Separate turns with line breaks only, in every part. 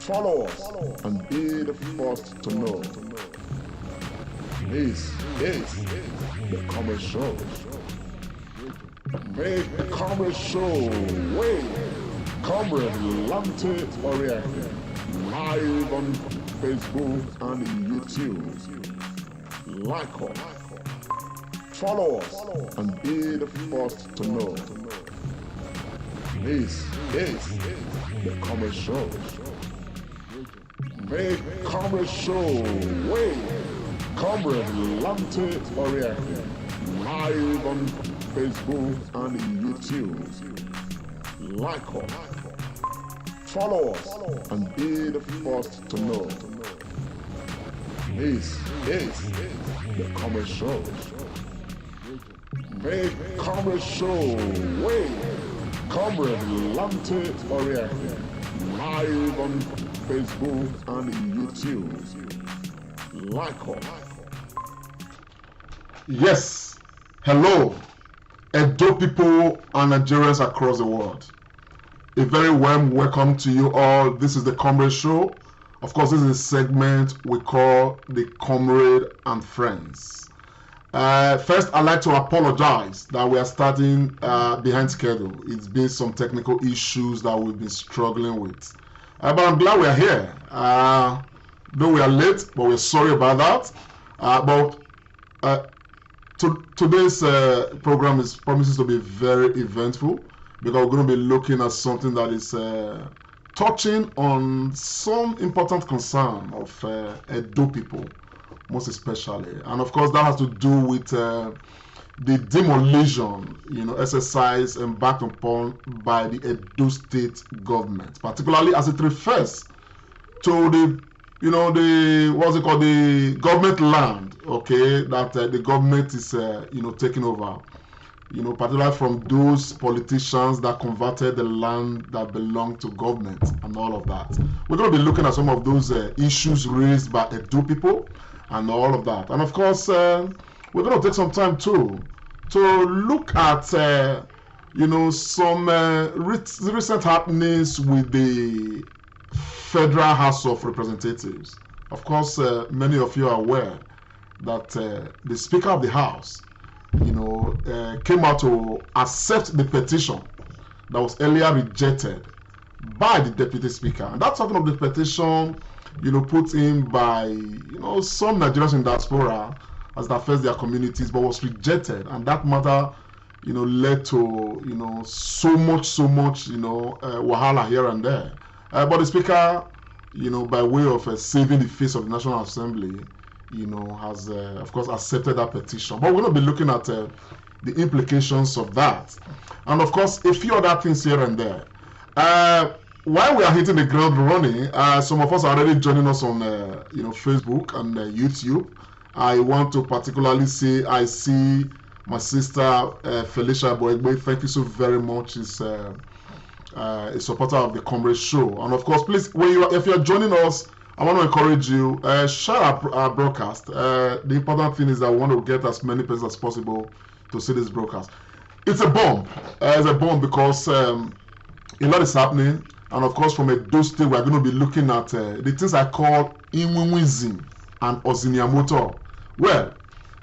Follow us and be the first to know. This is the Comrade Show. Make the Comrade Show way. Comrade Lante Oriente. Live on Facebook and YouTube. Like us. Follow us and be the first to know. This is the Comrade Show. Make Comrade Show way. Comrade Lante Oriente. Live on Facebook and YouTube. Like us. Follow us and be the first to know. This is the Comrade Show. Make Comrade Show way. Comrade Lante Oriente. Live on Facebook and YouTube. Like us.
Yes, hello, Edo people and Nigerians across the world. A very warm welcome to you all. This is the Comrade Show. Of course, this is a segment we call the Comrade and Friends. First, I'd like to apologize that we are starting behind schedule. It's been some technical issues that we've been struggling with. But I'm glad we are here. Though we are late, but we're sorry about that. Today's program promises to be very eventful because we're going to be looking at something that is touching on some important concern of Edo people, most especially. And of course, that has to do with the demolition, exercise embarked upon by the Edo State government, particularly as it refers to the the government land, okay, that the government is, taking over, particularly from those politicians that converted the land that belonged to government and all of that. We're going to be looking at some of those issues raised by Edo people and all of that. And of course, we're going to take some time too to look at, some recent happenings with the Federal House of Representatives. Of course, many of you are aware that the Speaker of the House, came out to accept the petition that was earlier rejected by the Deputy Speaker. And that's talking of the petition, put in by, some Nigerians in diaspora as it affects their communities, but was rejected. And that matter, led to, so much, wahala here and there. But the Speaker, by way of saving the face of the National Assembly, has, of course, accepted that petition. But we're going to be looking at the implications of that. And, of course, a few other things here and there. While we are hitting the ground running, some of us are already joining us on, Facebook and YouTube. I want to particularly say I see my sister, Felicia Boegbe. Thank you so very much. She's a supporter of the Comrade Show. And of course, please, if you're joining us, I want to encourage you, share our broadcast. The important thing is that we want to get as many people as possible to see this broadcast. It's a bomb. It's a bomb because a lot is happening. And of course, from Edo State, we're going to be looking at the things I call Inwinwizim and Oziniamoto. Well,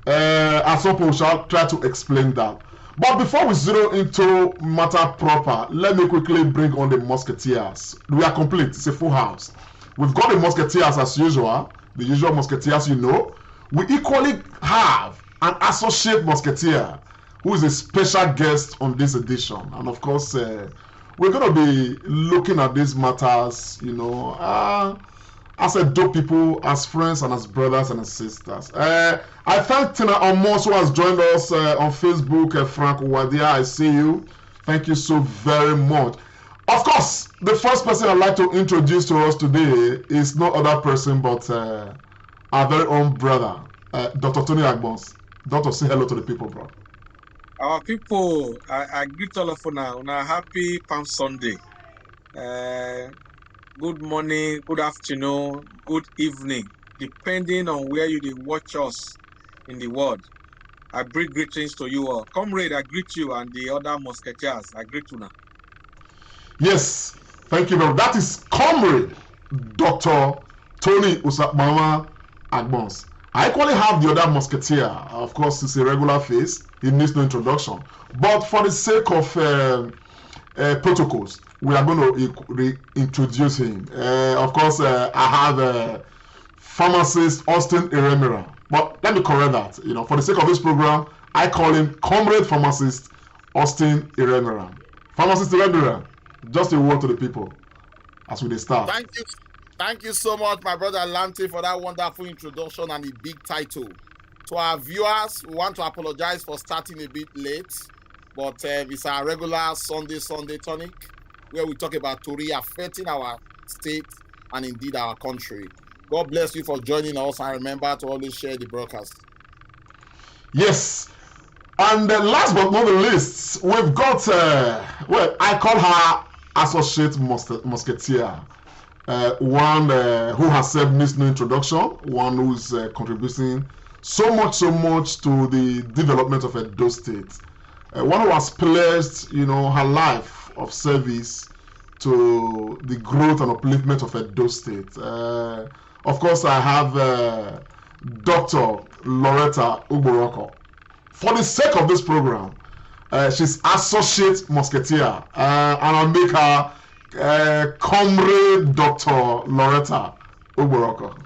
at some point, we shall try to explain that. But before we zero into matter proper, let me quickly bring on the Musketeers. We are complete. It's a full house. We've got the Musketeers as usual, the usual Musketeers We equally have an associate Musketeer who is a special guest on this edition. And of course, we're going to be looking at these matters, as Edo people, as friends, and as brothers and as sisters. I thank Tina Amos who has joined us on Facebook. Frank Wadia, I see you. Thank you so very much. Of course, the first person I'd like to introduce to us today is no other person but our very own brother, Dr. Tony Agbons. Doctor, say hello to the people, bro.
Our people, I greet all of you now. On a happy Palm Sunday. Good morning, good afternoon, good evening, depending on where you watch us in the world. I bring greetings to you all. Comrade, I greet you, and the other Musketeers, I greet you now.
Yes, thank you very much. That is Comrade Dr. Tony Usapmama Agbons. I equally have the other musketeer. Of course, he's a regular face. He needs no introduction. But for the sake of protocols, we are going to reintroduce him. Of course, I have pharmacist Austin Iremira. But let me correct that. For the sake of this program, I call him Comrade Pharmacist Austin Iremira. Pharmacist Iremira, just a word to the people as we start.
Thank you so much, my brother Lante, for that wonderful introduction and the big title. To our viewers, we want to apologize for starting a bit late, but it's our regular Sunday tonic, where we talk about Tory affecting our state and indeed our country. God bless you for joining us, and remember to always share the broadcast.
Yes. And last but not the least, we've got, I call her Associate Musketeer. One who has served needs no introduction, one who's contributing so much to the development of Edo State. One who has pledged, her life of service to the growth and upliftment of Edo State. Of course, I have Dr. Loretta Ugboroko. For the sake of this program, she's Associate Musketeer, and I'll make her Comrade Dr. Loretta Ugboroko.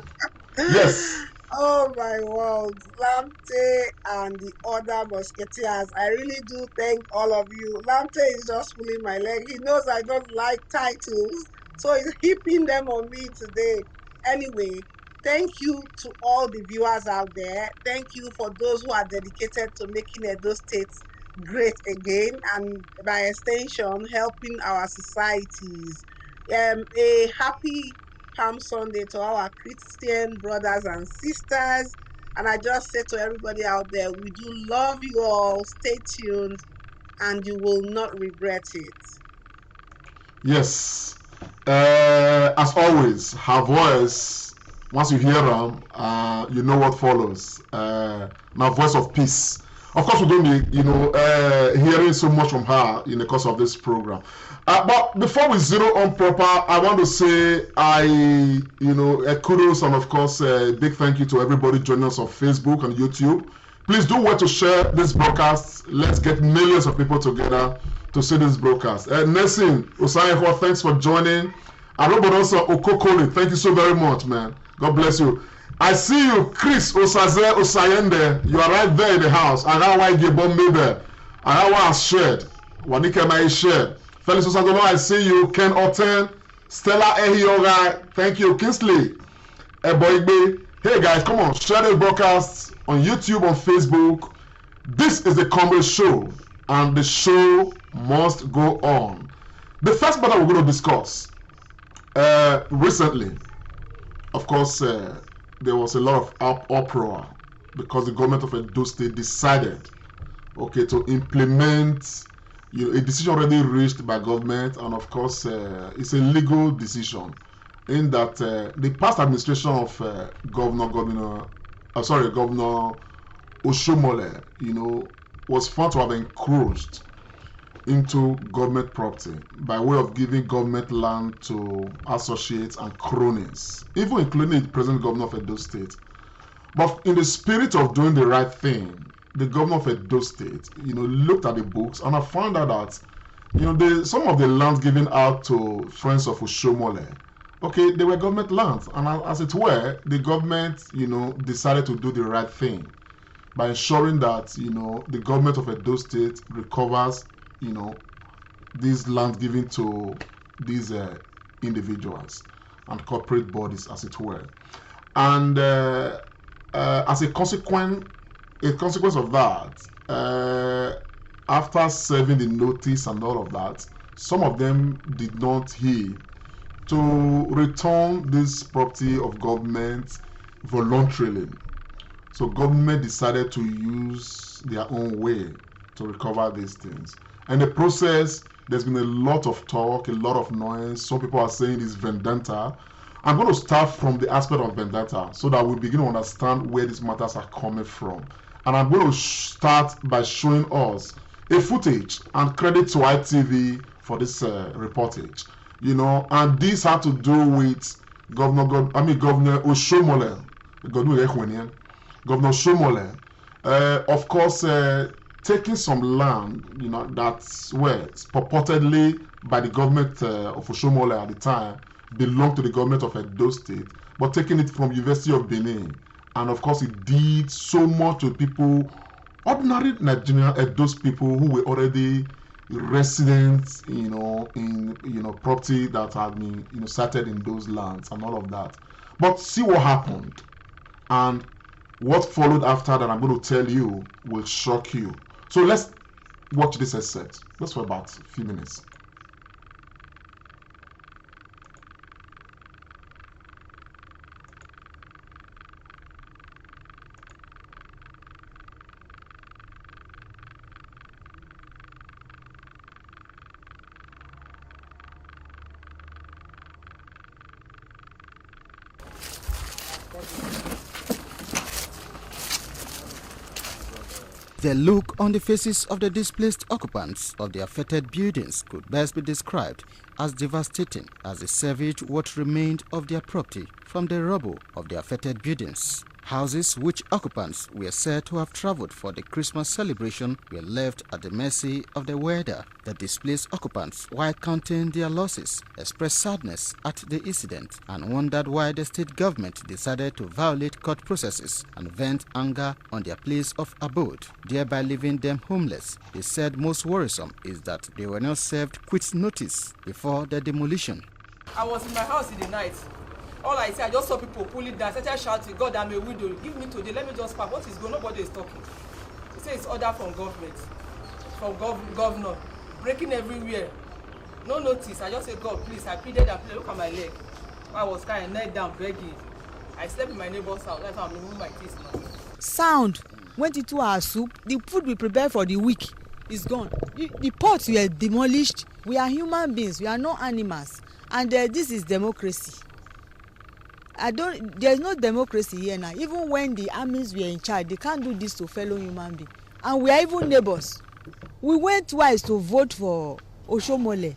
Yes.
Oh my world, Lamte and the other musketeers, I really do thank all of you. Lamte is just pulling my leg. He knows I don't like titles, so he's heaping them on me today. Anyway, thank you to all the viewers out there. Thank you for those who are dedicated to making Edo State great again, and by extension, helping our societies. A happy Palm Sunday to our Christian brothers and sisters. And I just say to everybody out there, we do love you all. Stay tuned, and you will not regret it.
Yes. As always, her voice, once you hear them, you know what follows. Now, voice of peace. Of course, we're going to be, hearing so much from her in the course of this program. But before we zero on proper, I want to say kudos and of course a big thank you to everybody joining us on Facebook and YouTube. Please do well to share this broadcast. Let's get millions of people together to see this broadcast. Nessin Osayeho, thanks for joining. Arobodosa Okokole, thank you so very much, man. God bless you. I see you, Chris Osaze Osayende. You are right there in the house. And how I give bomb there. And how I shared. Wanika Mai shared. Felix Osadono, I see you. Ken Oten. Stella Ehioga. Thank you. Kingsley Eboigbe. Hey guys, come on. Share the broadcast on YouTube, on Facebook. This is the Comrade Show. And the show must go on. The first matter we're going to discuss. Recently, of course, there was a lot of uproar because the government of Edo State decided, to implement, a decision already reached by government, and of course, it's a legal decision in that the past administration of Governor Oshomole, was found to have encroached into government property by way of giving government land to associates and cronies, even including the present governor of Edo State. But in the spirit of doing the right thing, the governor of Edo State, looked at the books and I found out that, some of the lands given out to friends of Oshomole, they were government lands, and as it were, the government, decided to do the right thing by ensuring that, the government of Edo State recovers these lands given to these individuals and corporate bodies, as it were. And as a consequence of that, after serving the notice and all of that, some of them did not heed to return this property of government voluntarily. So government decided to use their own way to recover these things. And the process, there's been a lot of talk, a lot of noise. Some people are saying it's vendetta. I'm going to start from the aspect of vendetta so that we begin to understand where these matters are coming from. And I'm going to start by showing us a footage, and credit to ITV for this reportage. And this had to do with Governor Oshomole, Governor Oshomole, of course, taking some land, that's where purportedly by the government of Oshomole at the time belonged to the government of Edo State, but taking it from University of Benin. And of course, it did so much to people, ordinary Nigerian those people who were already residents, in property that had been started in those lands and all of that. But see what happened, and what followed after that I'm going to tell you will shock you. So let's watch this excerpt. Just for about a few minutes.
The look on the faces of the displaced occupants of the affected buildings could best be described as devastating as they salvaged what remained of their property from the rubble of the affected buildings. Houses which occupants were said to have traveled for the Christmas celebration were left at the mercy of the weather. The displaced occupants, while counting their losses, expressed sadness at the incident and wondered why the state government decided to violate court processes and vent anger on their place of abode, thereby leaving them homeless. They said most worrisome is that they were not served quit notice before the demolition.
I was in my house in the night. All I see, I just saw people pulling down, started shouting, God, I'm a widow, give me today, let me just park. What is going on? Nobody is talking. He says it's order from government, from governor, breaking everywhere. No notice. I just said, God, please, I pleaded and pleaded, look at my leg. I was kind of knelt down, begging. I slept in my neighbor's house, that's how I'm removing my teeth now.
Sound went into our soup. The food we prepared for the week is gone. The pots were demolished. We are human beings, we are not animals. And this is democracy. There's no democracy here now. Even when the armies were in charge, they can't do this to fellow human beings. And we are even neighbors. We went twice to vote for Oshomole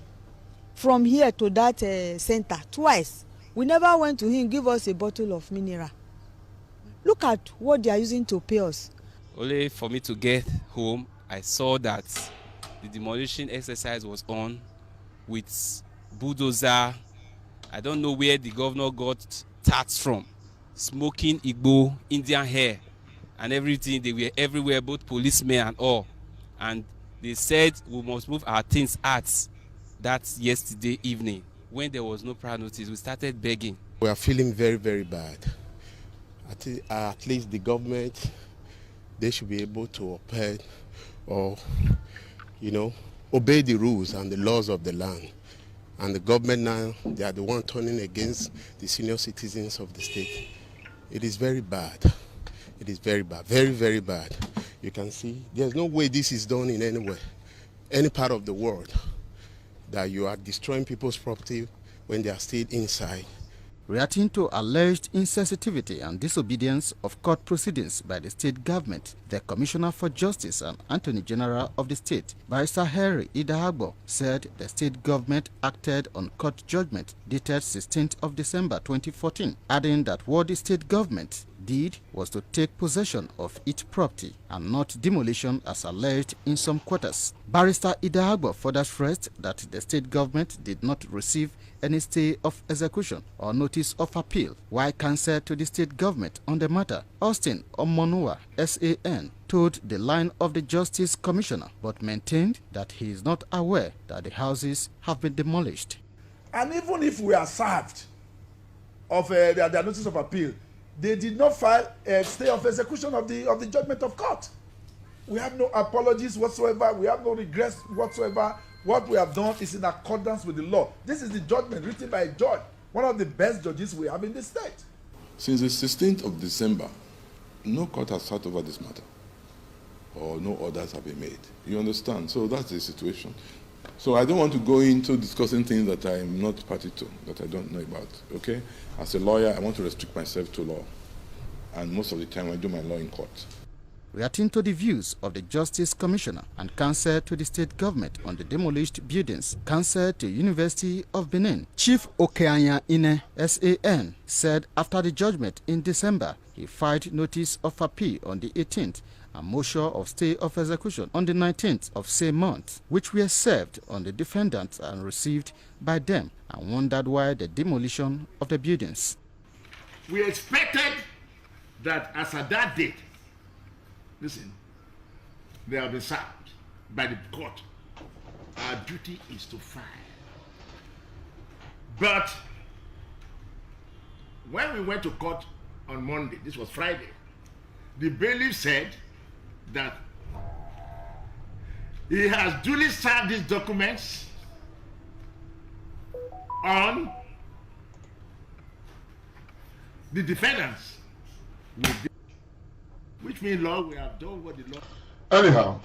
from here to that center, twice. We never went to him, give us a bottle of mineral. Look at what they are using to pay us.
Only for me to get home, I saw that the demolition exercise was on with bulldozer. I don't know where the governor got tarts from, smoking Igbo, Indian hair and everything. They were everywhere, both policemen and all. And they said we must move our things out. That's yesterday evening. When there was no prior notice, we started begging.
We are feeling very, very bad. At least the government, they should be able to uphold or, obey the rules and the laws of the land. And the government now, they are the one turning against the senior citizens of the state. It is very bad. It is very bad, very, very bad. You can see there's no way this is done in anywhere, any part of the world, that you are destroying people's property when they are still inside.
Reacting to alleged insensitivity and disobedience of court proceedings by the state government, the Commissioner for Justice and Attorney General of the state, Barrister Henry Idahagbo, said the state government acted on court judgment dated 16th of December 2014, adding that what the state government did was to take possession of its property and not demolition as alleged in some quarters. Barrister Idahagbo further stressed that the state government did not receive any stay of execution or notice of appeal. While counsel to the state government on the matter, Austin Omonua, SAN, told the line of the Justice Commissioner, but maintained that he is not aware that the houses have been demolished.
And even if we are served of their notice of appeal, they did not file a stay of execution of the judgment of court. We have no apologies whatsoever. We have no regrets whatsoever. What we have done is in accordance with the law. This is the judgment written by a judge, one of the best judges we have in the state.
Since the 16th of December, no court has sat over this matter, or no orders have been made. You understand? So that's the situation. So I don't want to go into discussing things that I'm not party to, that I don't know about, okay? As a lawyer, I want to restrict myself to law. And most of the time, I do my law in court.
reacting to the views of the Justice Commissioner and counsel to the state government on the demolished buildings, counsel to University of Benin, Chief Okeanya Ine, SAN, said after the judgment in December, he filed notice of appeal on the 18th and motion of stay of execution on the 19th of same month, which were served on the defendants and received by them, and wondered why the demolition of the buildings.
We expected that as at that date, listen, they have been served by the court. Our duty is to file. But when we went to court on Monday, this was Friday, the bailiff said that he has duly served these documents on the defendants, which means, Lord, we have done what the law.
Anyhow,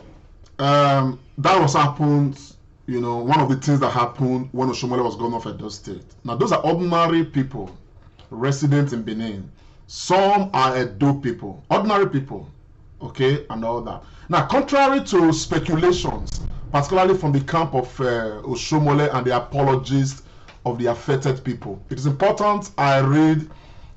that was happened, you know, one of the things that happened when Oshomole was governor of Edo State. Now, those are ordinary people, residents in Benin. Some are Edo people, ordinary people, okay, and all that. Now, contrary to speculations, particularly from the camp of Oshomole and the apologists of the affected people, it is important I read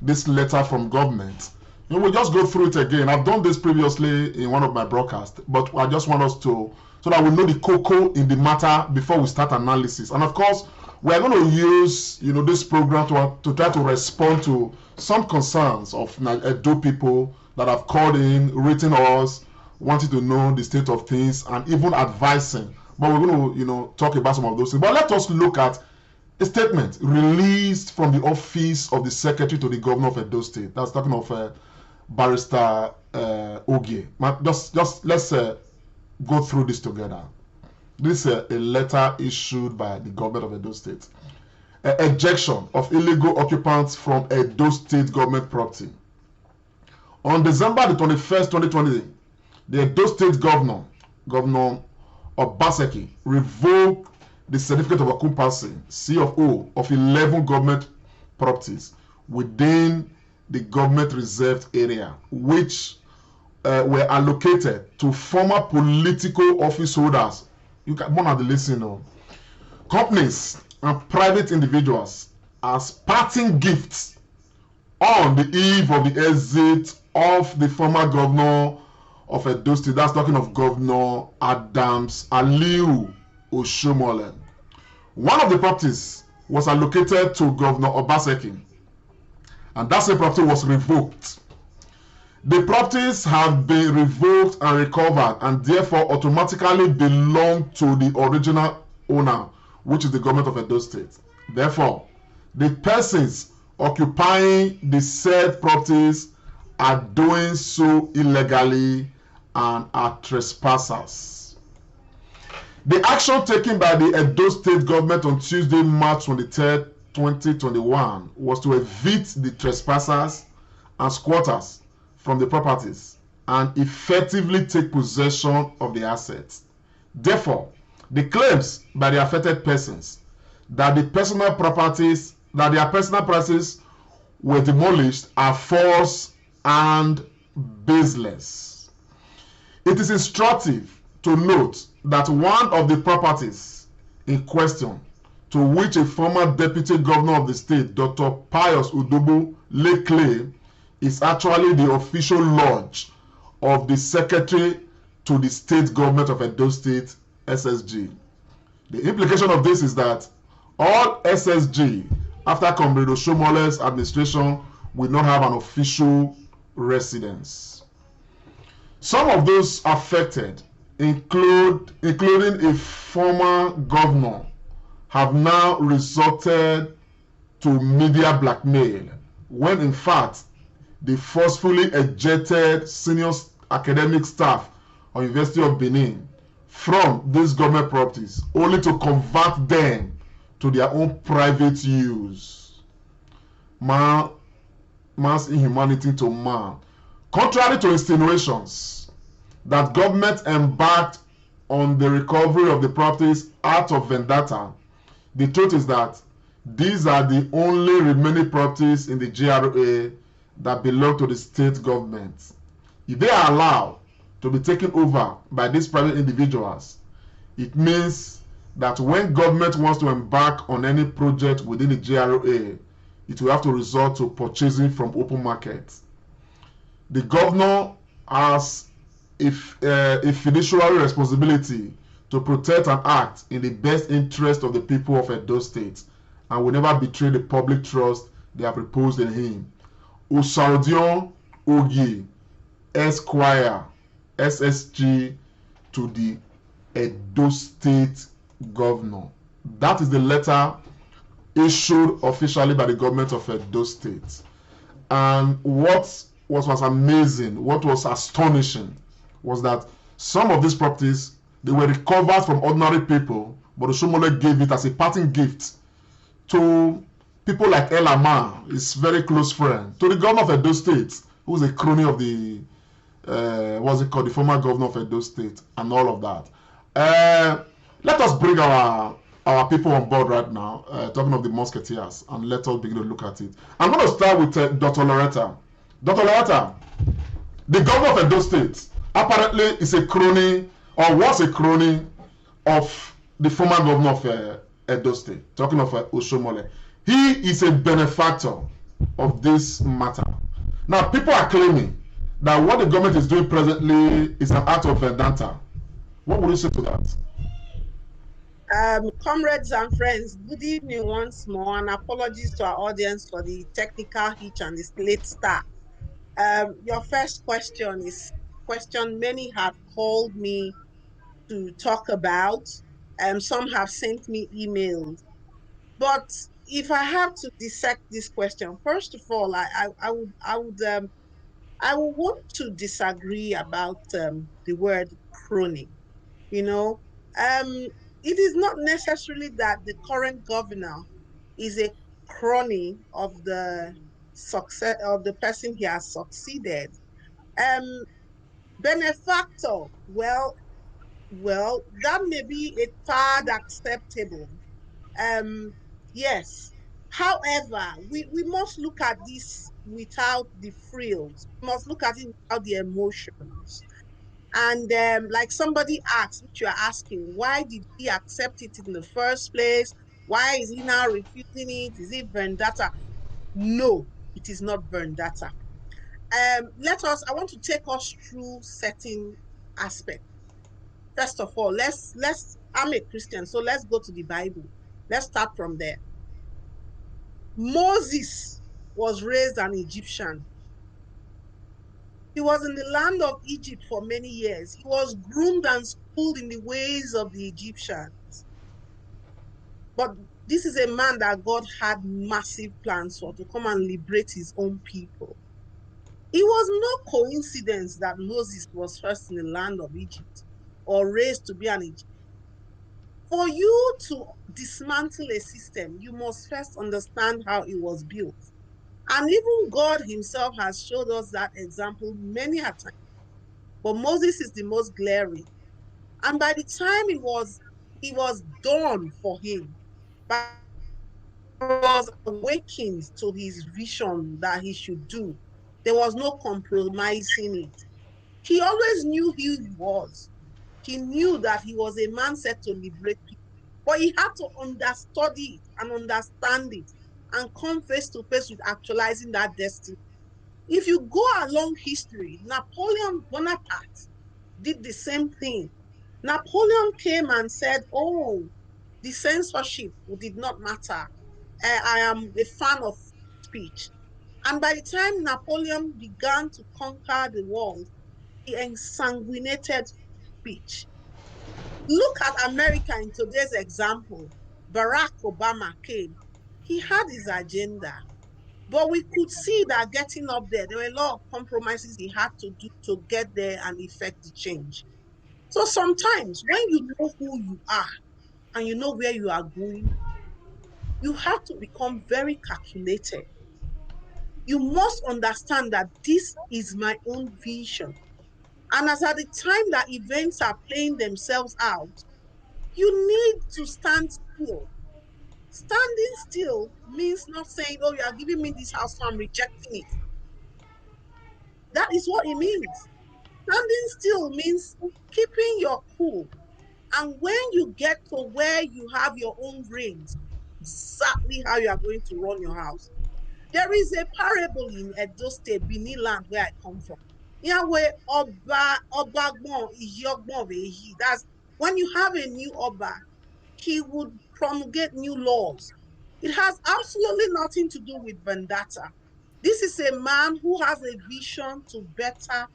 this letter from government. You know, we'll just go through it again. I've done this previously in one of my broadcasts, but I just want us to, so that we know the cocoa in the matter before we start analysis. And of course, we're going to use, you know, this program to try to respond to some concerns of Edo people that have called in, written us, wanting to know the state of things, and even advising. But we're going to, you know, talk about some of those things. But let us look at a statement released from the office of the secretary to the governor of Edo State. That's talking of Barrister Ogie. Just let's go through this together. This is a letter issued by the government of Edo State. Ejection of illegal occupants from Edo State government property. On December the 21st, 2020, the Edo State Governor Obaseki, revoked the certificate of occupancy, C of O, of 11 government properties within the government reserved area, which were allocated to former political office holders. You can one of the listen, companies and private individuals as parting gifts on the eve of the exit of the former governor of Edo State. That's talking of Governor Adams Aliu Oshomole. One of the properties was allocated to Governor Obaseki, and that same property was revoked. The properties have been revoked and recovered, and therefore automatically belong to the original owner, which is the government of Edo State. Therefore, the persons occupying the said properties are doing so illegally and are trespassers. The action taken by the Edo State government on Tuesday, March 23rd, 2021 was to evict the trespassers and squatters from the properties and effectively take possession of the assets. Therefore, the claims by the affected persons that their personal properties were demolished are false and baseless. It is instructive to note that one of the properties in question, to which a former deputy governor of the state, Dr. Pius Udobu, laid claim, is actually the official lodge of the secretary to the state government of Edo State, SSG. The implication of this is that all SSG, after Comrade Oshomole's administration, will not have an official residence. Some of those affected, including a former governor, have now resorted to media blackmail, when in fact they forcefully ejected senior academic staff of University of Benin from these government properties, only to convert them to their own private use. Man's inhumanity to man. Contrary to insinuations that government embarked on the recovery of the properties out of vendetta, the truth is that these are the only remaining properties in the GRA that belong to the state government. If they are allowed to be taken over by these private individuals, it means that when government wants to embark on any project within the GRA, it will have to resort to purchasing from open market. The governor has a fiduciary responsibility to protect and act in the best interest of the people of Edo State and will never betray the public trust they have reposed in him. Osaudion Ogie, Esquire, SSG to the Edo State Governor. That is the letter issued officially by the government of Edo State. And what was amazing, what was astonishing, was that some of these properties, they were recovered from ordinary people, but Oshomole gave it as a parting gift to people like Elama, his very close friend, to the governor of Edo State, who is a crony of the the former governor of Edo State, and all of that. Let us bring our people on board right now, talking of the Musketeers, and let us begin to look at it. I'm going to start with Dr. Loretta. Dr. Loretta, the governor of Edo State apparently is a crony, or was a crony, of the former governor of Edo State, talking of Oshomole. He is a benefactor of this matter. Now, people are claiming that what the government is doing presently is an act of vendetta. What would you say to that?
Comrades and friends, good evening once more, and apologies to our audience for the technical hitch and the late start. Your first question is question many have called me to talk about. Some have sent me emails. But if I have to dissect this question, first of all, I would want to disagree about the word crony. You know, it is not necessarily that the current governor is a crony of the success of the person he has succeeded. Um, benefactor, well, that may be a third acceptable. Um, yes. However, we must look at this without the frills. We must look at it without the emotions. And like somebody asked, which you're asking, why did he accept it in the first place? Why is he now refusing it? Is it vendetta? No, it is not vendetta. I want to take us through certain aspects. First of all, I'm a Christian, so let's go to the Bible. Let's start from there. Moses was raised an Egyptian. He was in the land of Egypt for many years. He was groomed and schooled in the ways of the Egyptians. But this is a man that God had massive plans for, to come and liberate his own people. It was no coincidence that Moses was first in the land of Egypt or raised to be an Egyptian. For you to dismantle a system, you must first understand how it was built. And even God himself has showed us that example many a time. But Moses is the most glaring. And by the time it was done for him, but was awakened to his vision that he should do. There was no compromising it. He always knew who he was. He knew that he was a man set to liberate people. But he had to understudy it and understand it and come face to face with actualizing that destiny. If you go along history, Napoleon Bonaparte did the same thing. Napoleon came and said, oh, the censorship did not matter. I am a fan of speech. And by the time Napoleon began to conquer the world, he ensanguinated speech. Look at America in today's example. Barack Obama came. He had his agenda. But we could see that getting up there were a lot of compromises he had to do to get there and effect the change. So sometimes when you know who you are and you know where you are going, you have to become very calculated. You must understand that this is my own vision. And as at the time that events are playing themselves out, you need to stand still. Standing still means not saying, oh, you are giving me this house, so I'm rejecting it. That is what it means. standing still means keeping your cool. And when you get to where you have your own brains, exactly how you are going to run your house. There is a parable in Edo State, Bini land, where I come from. Yahweh Obagbon Iyogbon Vehi. That's when you have a new Oba, he would promulgate new laws. It has absolutely nothing to do with vendetta. This is a man who has a vision to better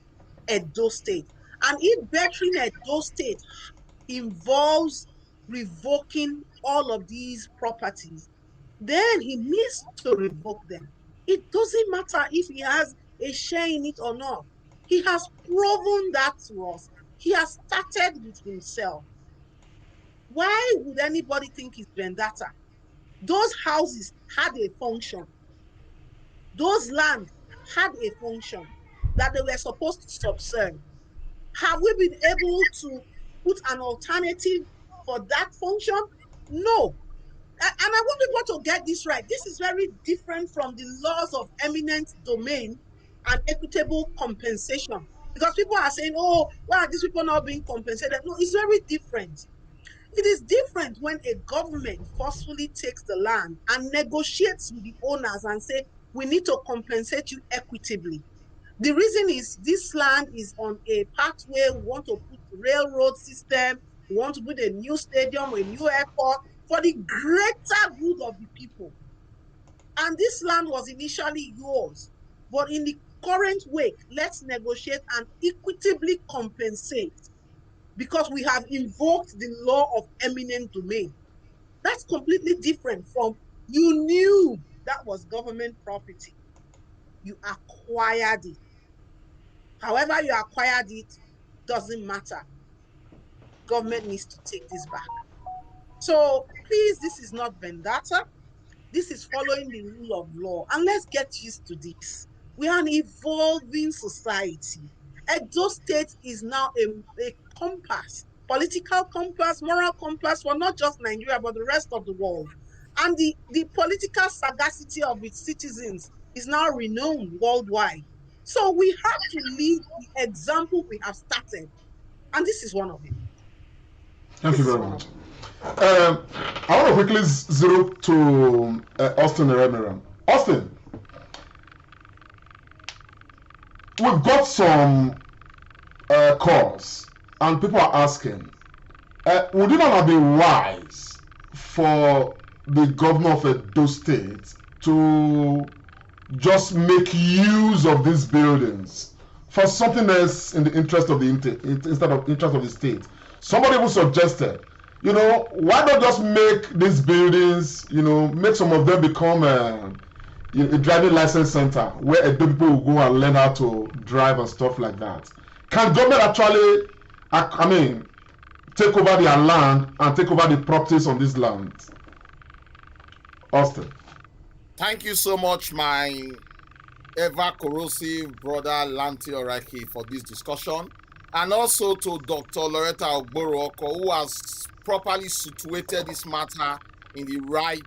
Edo State. And if bettering Edo State involves revoking all of these properties, then he needs to revoke them. It doesn't matter if he has a share in it or not. He has proven that to us. He has started with himself. Why would anybody think it's vendetta? Those houses had a function. Those land had a function that they were supposed to subserve. Have we been able to put an alternative for that function? No. And I want people to get this right. This is very different from the laws of eminent domain and equitable compensation. Because people are saying, oh, why are these people not being compensated? No, it's very different. It is different when a government forcefully takes the land and negotiates with the owners and say, we need to compensate you equitably. The reason is this land is on a pathway. We want to put railroad system. We want to put a new stadium, a new airport for the greater good of the people. And this land was initially yours. But in the current wake, let's negotiate and equitably compensate because we have invoked the law of eminent domain. That's completely different from you knew that was government property. You acquired it. However you acquired it, doesn't matter. Government needs to take this back. So please, this is not vendetta. This is following the rule of law. And let's get used to this. We are an evolving society. Edo State is now a compass, political compass, moral compass for not just Nigeria, but the rest of the world. And the political sagacity of its citizens is now renowned worldwide. So we have to lead the example we have started. And this is one of it.
Thank you very much. I want to quickly zero to Austin Remiran. Austin, we've got some calls, and people are asking, would it not be wise for the governor of Edo State to just make use of these buildings for something else in the interest of the instead of interest of the state? Somebody even suggested, why not just make these buildings, make some of them become a driving license center where Edo people will go and learn how to drive and stuff like that. Can government actually, take over their land and take over the properties on this land? Austin.
Thank you so much, my ever-corrosive brother Lanti Oraki, for this discussion. And also to Dr. Loretta Ogborooko, who has properly situated this matter in the right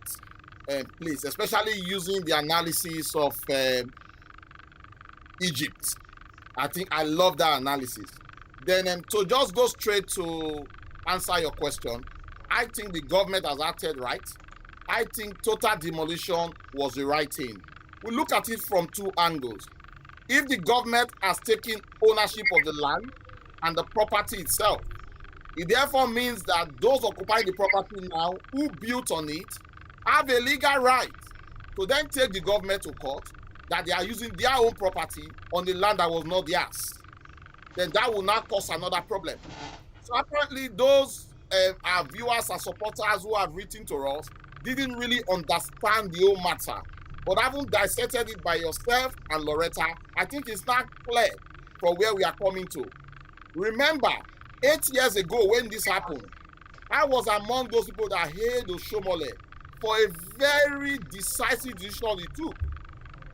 place, especially using the analysis of Egypt. I think I love that analysis. Then to just go straight to answer your question, I think the government has acted right. I think total demolition was the right thing. We look at it from two angles. If the government has taken ownership of the land and the property itself, it therefore means that those occupying the property now who built on it have a legal right to then take the government to court that they are using their own property on the land that was not theirs. Then that will not cause another problem. So apparently those our viewers and supporters who have written to us didn't really understand the whole matter. But having dissected it by yourself and Loretta, I think it's not clear from where we are coming to. Remember, 8 years ago when this happened, I was among those people that hailed Oshomole for a very decisive decision he took.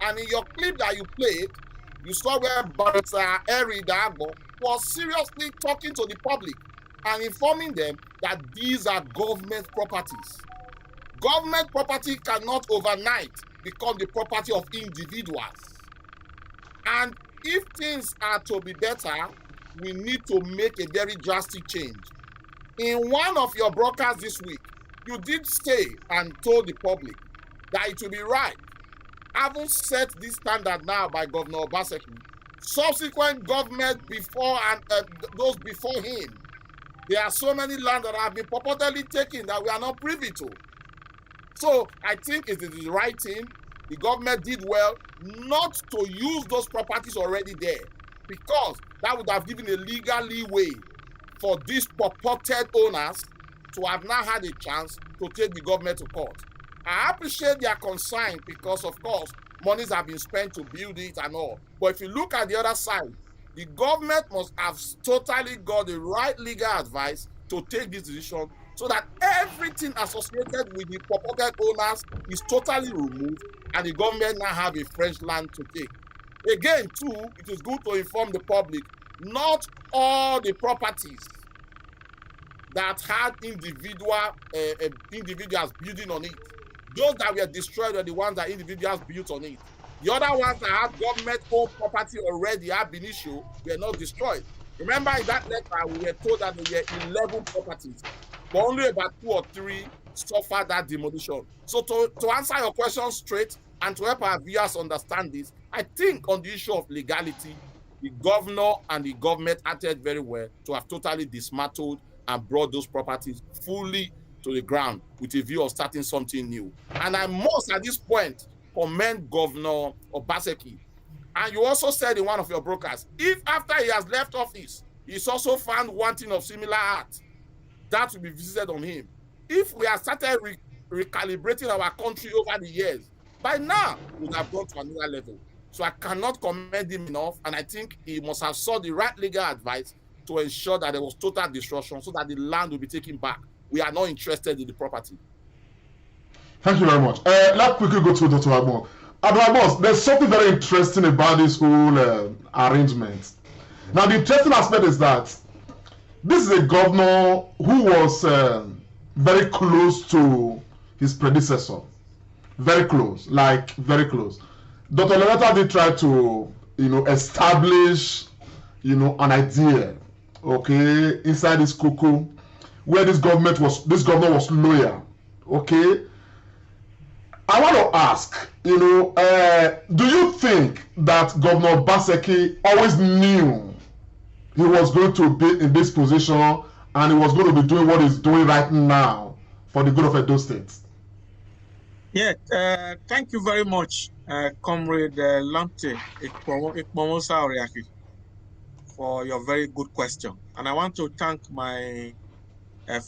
And in your clip that you played, you saw where Barrister Eri Dagbo was seriously talking to the public and informing them that these are government properties. Government property cannot overnight become the property of individuals. And if things are to be better, we need to make a very drastic change. In one of your broadcasts this week, you did say and told the public that it will be right, having set this standard now by Governor Obaseki, subsequent government before and those before him, there are so many land that have been purportedly taken that we are not privy to. So I think it is the right thing. The government did well not to use those properties already there, because that would have given a legal leeway for these purported owners to have now had a chance to take the government to court. I appreciate their concern because, of course, monies have been spent to build it and all. But if you look at the other side, the government must have totally got the right legal advice to take this decision so that everything associated with the purported owners is totally removed and the government now have a fresh land to take. Again, too, it is good to inform the public, not all the properties that had individuals building on it. Those that were destroyed are the ones that individuals built on it. The other ones that had government-owned property already ab initio were not destroyed. Remember in that letter, we were told that there were 11 properties, but only about 2 or 3 suffered that demolition. So to answer your question straight and to help our viewers understand this, I think on the issue of legality, the governor and the government acted very well to have totally dismantled and brought those properties fully to the ground with a view of starting something new. And I must at this point commend Governor Obaseki. And you also said in one of your brokers, if after he has left office, he's also found wanting of similar act, that will be visited on him. If we have started recalibrating our country over the years, by now we would have gone to another level. So I cannot commend him enough, and I think he must have sought the right legal advice to ensure that there was total destruction so that the land will be taken back. We are not interested in the property.
Thank you very much. Let's quickly go to Dr. Agbo. Agbo, there's something very interesting about this whole arrangement. Now, the interesting aspect is that this is a governor who was very close to his predecessor. Very close, like very close. Dr. Loretta did try to, establish, an idea, okay, inside this cuckoo, where this governor was loyal, okay. I want to ask, do you think that Governor Obaseki always knew he was going to be in this position and he was going to be doing what he's doing right now for the good of Edo State?
Yeah, thank you very much, Comrade Lamte Ikpomosa Oriaki, for your very good question. And I want to thank my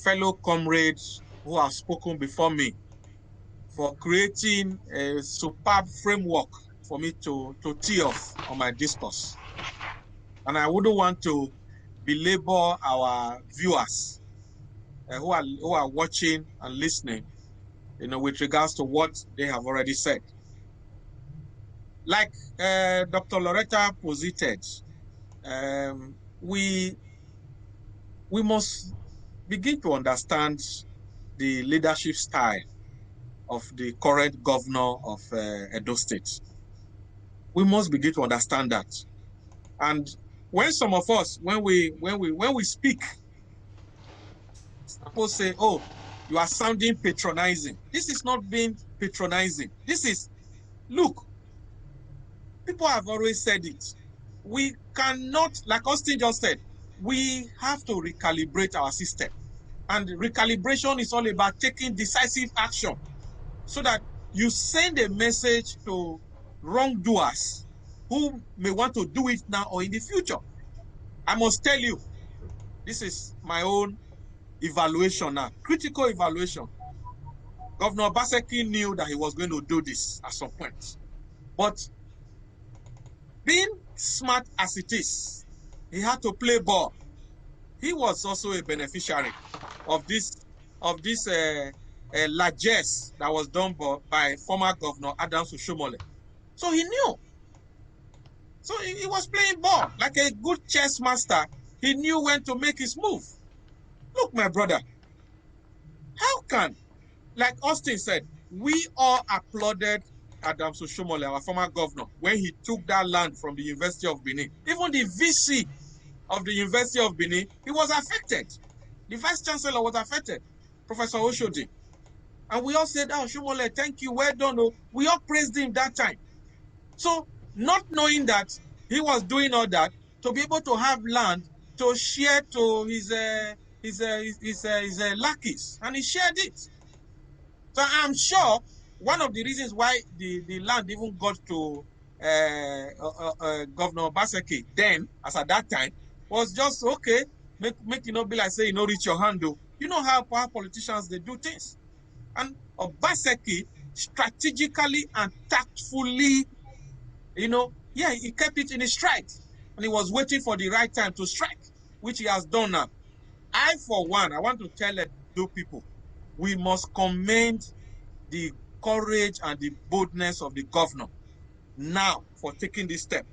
fellow comrades who have spoken before me for creating a superb framework for me to tee off on my discourse. And I wouldn't want to belabor our viewers who are watching and listening, with regards to what they have already said. Like Dr. Loretta posited, we must begin to understand the leadership style of the current governor of Edo State. We must begin to understand that. And when some of us, when we speak, people say, "Oh, you are sounding patronizing." This is not being patronizing. This is, look, people have always said it. We cannot, like Austin just said, we have to recalibrate our system. And recalibration is all about taking decisive action so that you send a message to wrongdoers who may want to do it now or in the future. I must tell you, this is my own evaluation now, critical evaluation. Governor Obaseki knew that he was going to do this at some point. But being smart as it is, he had to play ball. He was also a beneficiary of this largesse that was done by former Governor Adams Oshomole. So he knew. So he was playing ball like a good chess master. He knew when to make his move. Look, my brother, how can, like Austin said, we all applauded Adams Oshomole, our former governor, when he took that land from the University of Benin. Even the VC of the University of Benin, he was affected. The Vice Chancellor was affected, Professor Oshodi. And we all said, oh, Shumole, thank you, well done. Oh. We all praised him that time. So, not knowing that he was doing all that, to be able to have land to share to his lackeys, and he shared it. So I'm sure one of the reasons why the land even got to Governor Obaseki then, as at that time, was just, okay, make you not be like, say, you know, reach your hand, though. You know how politicians, they do things. And Obaseki strategically and tactfully, you know, yeah, he kept it in his stride. And he was waiting for the right time to strike, which he has done now. I, for one, I want to tell Edo people, we must commend the courage and the boldness of the governor now for taking this step.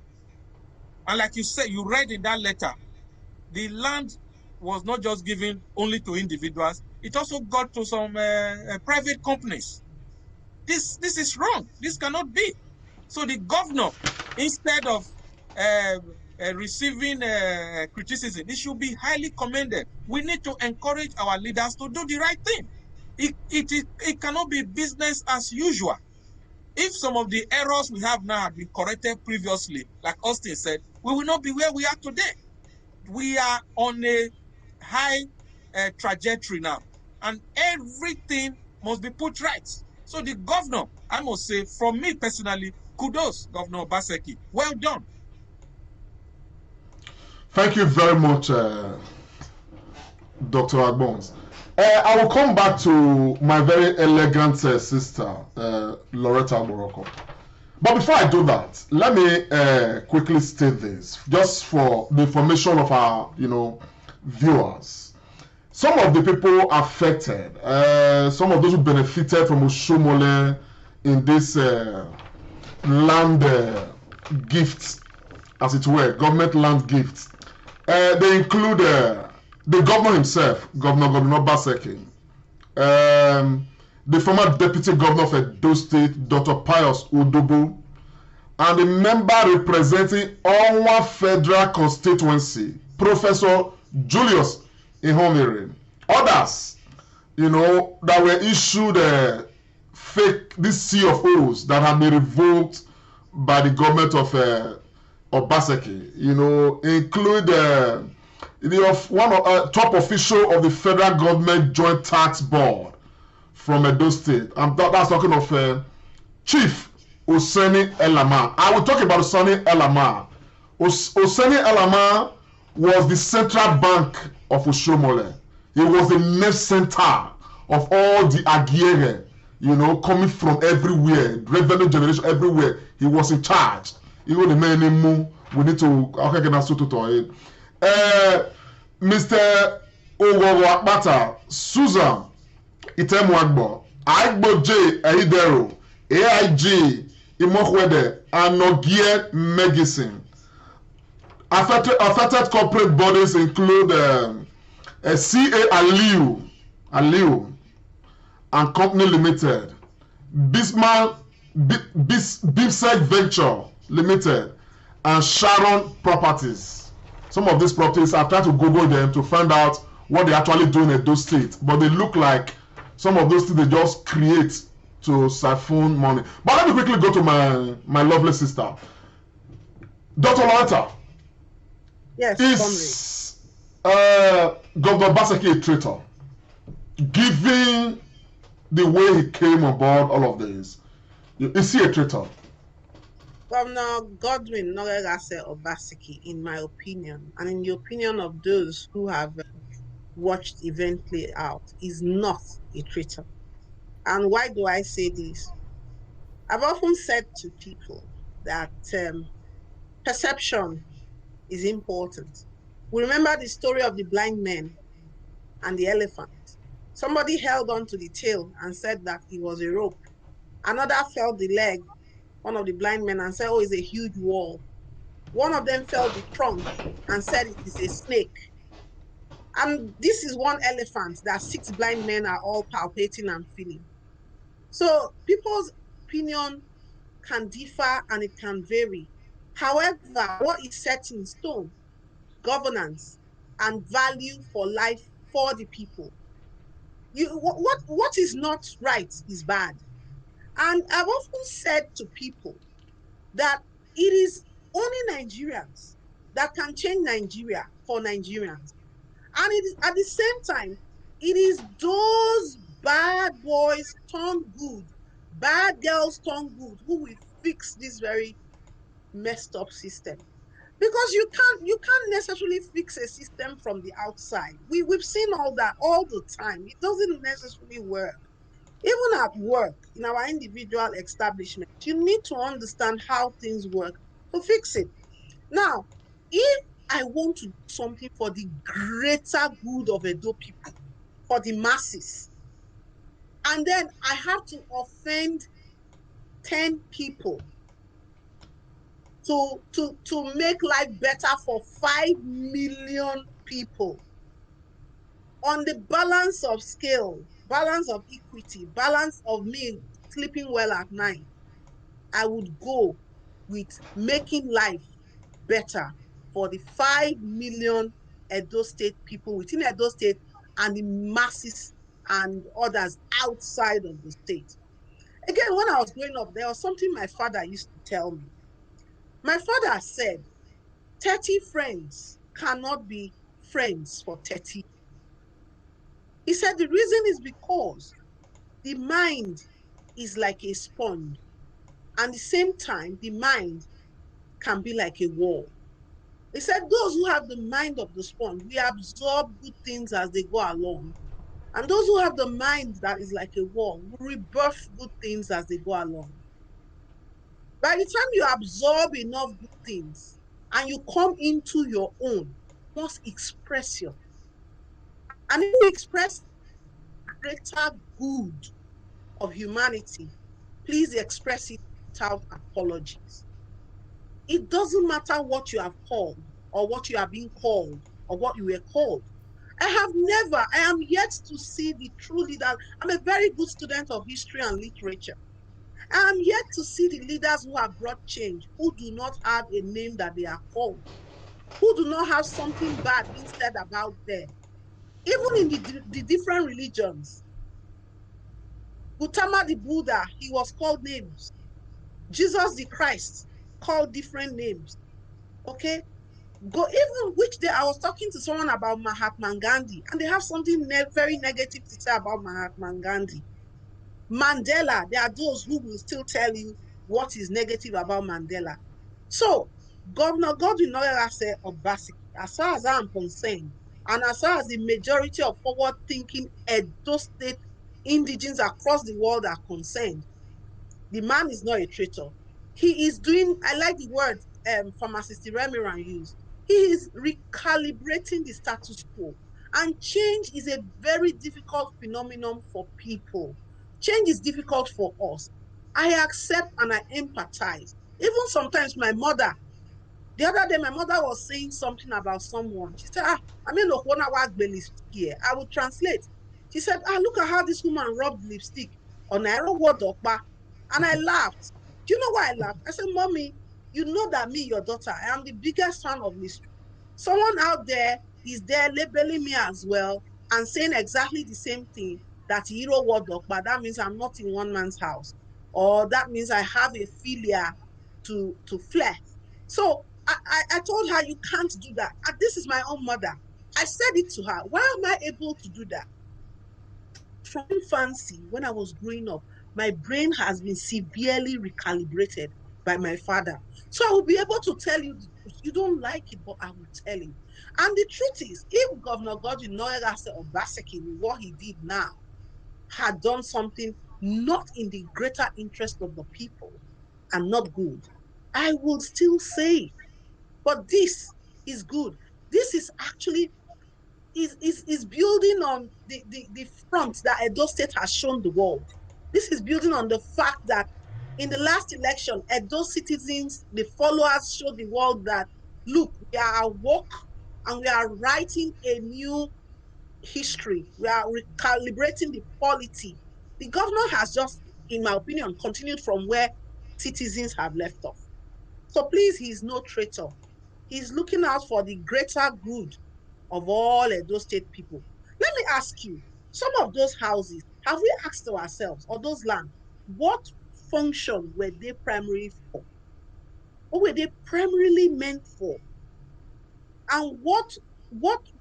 And like you said, you read in that letter, the land was not just given only to individuals, it also got to some private companies. This is wrong. This cannot be. So the governor, instead of receiving criticism, it should be highly commended. We need to encourage our leaders to do the right thing. It cannot be business as usual. If some of the errors we have now had been corrected previously, like Austin said, we will not be where we are today. We are on a high trajectory now, and everything must be put right. So the governor, I must say, from me personally, kudos, Governor Obaseki. Well done.
Thank you very much, Dr. Agbons. I will come back to my very elegant sister, Loretta Morocco. But before I do that, let me quickly state this, just for the information of our, viewers. Some of the people affected, some of those who benefited from Oshomole in this land gifts, as it were, government land gifts, they include the governor himself, Governor Obaseki, the former deputy governor of Edo State, Dr. Pius Udobo, and the member representing Onwa Federal Constituency, Professor Julius Ihomire. Others, that were issued this sea of O's that have been revoked by the government of Obaseki, include one top official of the federal government joint tax board from Edo State. That's talking of Chief Oseni Elama. I will talk about Oseni Elama. Oseni Elama was the central bank of Oshomole. He was the net center of all the Agiere, coming from everywhere, revenue generation everywhere. He was in charge. Even the man in we need to Mr. Ogogo Akpata, Susan Itemwagbo, Agbo J. Aidero, AIG, Imokwede, and Nogie Medicine. Affected corporate bodies include CA Aliu and Company Limited, Bismarck Bimsec Venture Limited, and Sharon Properties. Some of these properties, I've tried to Google them to find out what they actually do in Edo State, but they look like some of those things they just create to siphon money. But let me quickly go to my lovely sister, Dr. Loretta.
Yes,
is Governor Obaseki a traitor? Given the way he came on board all of this, is he a traitor?
Governor Godwin Nogegase Obaseki, in my opinion, and in the opinion of those who have watched event play out, is not a traitor. And why do I say this? I've often said to people that perception is important. We remember the story of the blind man and the elephant. Somebody held on to the tail and said that it was a rope. Another felt the leg, one of the blind men, and said, oh, it's a huge wall. One of them felt the trunk and said it is a snake. And this is one elephant that 6 blind men are all palpating and feeling. So people's opinion can differ and it can vary. However, what is set in stone governance, and value for life for the people. What is not right is bad. And I've often said to people that it is only Nigerians that can change Nigeria for Nigerians. And it is at the same time, it is those bad boys turned good, bad girls turned good, who will fix this very messed up system. Because you can't necessarily fix a system from the outside. We've seen all that all the time. It doesn't necessarily work. Even at work, in our individual establishment, you need to understand how things work to fix it. Now, if I want to do something for the greater good of Edo people, for the masses, and then I have to offend 10 people to make life better for 5 million people, on the balance of scale, balance of equity, balance of me sleeping well at night, I would go with making life better for the 5 million Edo State people within Edo State and the masses and others outside of the state. Again, when I was growing up, there was something my father used to tell me. My father said, 30 friends cannot be friends for 30. He said the reason is because the mind is like a sponge, and at the same time, the mind can be like a wall. He said those who have the mind of the sponge, we absorb good things as they go along. And those who have the mind that is like a wall will rebirth good things as they go along. By the time you absorb enough good things and you come into your own, you must express yourself. And if you express greater good of humanity, please express it without apologies. It doesn't matter what you have called or what you are being called or what you were called. I am yet to see the true leader. I'm a very good student of history and literature. I am yet to see the leaders who have brought change, who do not have a name that they are called, who do not have something bad being said about them. Even in the different religions, Gautama the Buddha, he was called names. Jesus the Christ, called different names. Okay? Go even which day I was talking to someone about Mahatma Gandhi, and they have something very negative to say about Mahatma Gandhi. Mandela, there are those who will still tell you what is negative about Mandela. So, Governor Godwin Noyerase Obaseki, as far as I'm concerned, and as far as the majority of forward-thinking Edo State indigenes across the world are concerned, the man is not a traitor. He is doing, I like the word Pharmacist Remiran used, he is recalibrating the status quo. And change is a very difficult phenomenon for people. Change is difficult for us. I accept and I empathize. Even sometimes my mother, the other day, my mother was saying something about someone. She said, I mean, look, one hour lipstick here. I will translate. She said, look at how this woman rubbed lipstick on Nairo Wodokba. And I laughed. Do you know why I laughed? I said, Mommy, you know that me, your daughter, I am the biggest fan of mystery. Someone out there is there labeling me as well and saying exactly the same thing that Hero Wodokba. That means I'm not in one man's house. Or that means I have a philia to flirt. So I told her, you can't do that. And this is my own mother. I said it to her. Why am I able to do that? From infancy, when I was growing up, my brain has been severely recalibrated by my father. So I will be able to tell you the truth. You don't like it, but I will tell you. And the truth is, if Governor Godwin Noyerase Obaseki, with what he did now, had done something not in the greater interest of the people and not good, I would still say, but this is good. This is actually is building on the front that Edo State has shown the world. This is building on the fact that in the last election, Edo citizens, the followers showed the world that, look, we are awoke and we are writing a new history. We are recalibrating the polity. The government has just, in my opinion, continued from where citizens have left off. So please, he is no traitor. He's looking out for the greater good of all Edo State people. Let me ask you, some of those houses, have we asked ourselves, or those land, what function were they primarily for? What were they primarily meant for? And what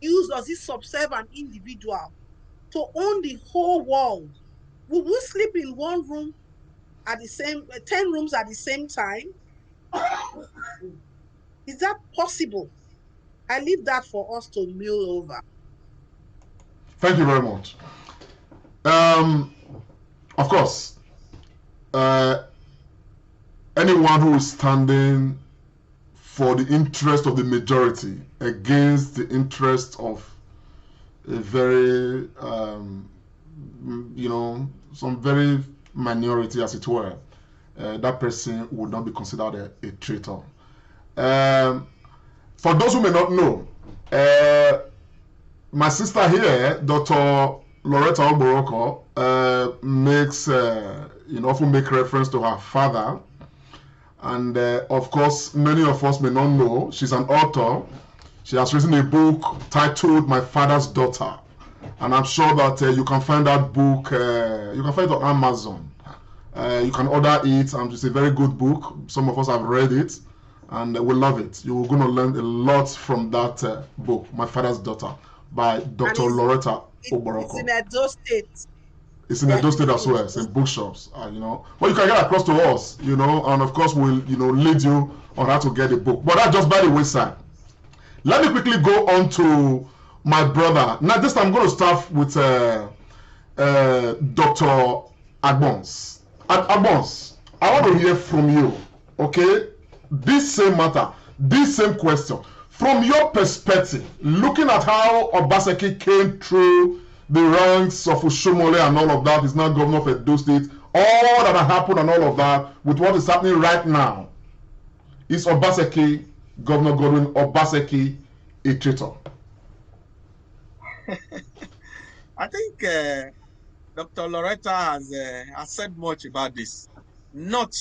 use does it subserve an individual to own the whole world? Will we sleep in one room at the same 10 rooms at the same time? Is that possible? I leave that for us to mull over.
Thank you very much. Of course, anyone who is standing for the interest of the majority against the interest of a very, some very minority, as it were, that person would not be considered a traitor. For those who may not know, my sister here, Dr. Loretta Ogboroko, makes, often make reference to her father. And of course, many of us may not know, she's an author. She has written a book titled My Father's Daughter. And I'm sure that you can find that book, you can find it on Amazon. You can order it, and it's a very good book. Some of us have read it, and we love it. You're going to learn a lot from that book, My Father's Daughter, by Dr. Loretta Ogboroko.
It's in Edo State.
It's in Edo State as well. It's in bookshops, Well, you can get across to us, and of course we'll, lead you on how to get the book. But that's just by the wayside. Let me quickly go on to my brother. Now, this time I'm going to start with Dr. Agbons. Agbons, I want to hear from you, okay? This same matter, this same question. From your perspective, looking at how Obaseki came through the ranks of Ushomole and all of that, is now governor of Edo State, all that happened and all of that, with what is happening right now, is Obaseki, Governor Godwin Obaseki, a traitor?
I think Dr. Loretta has said much about this. Not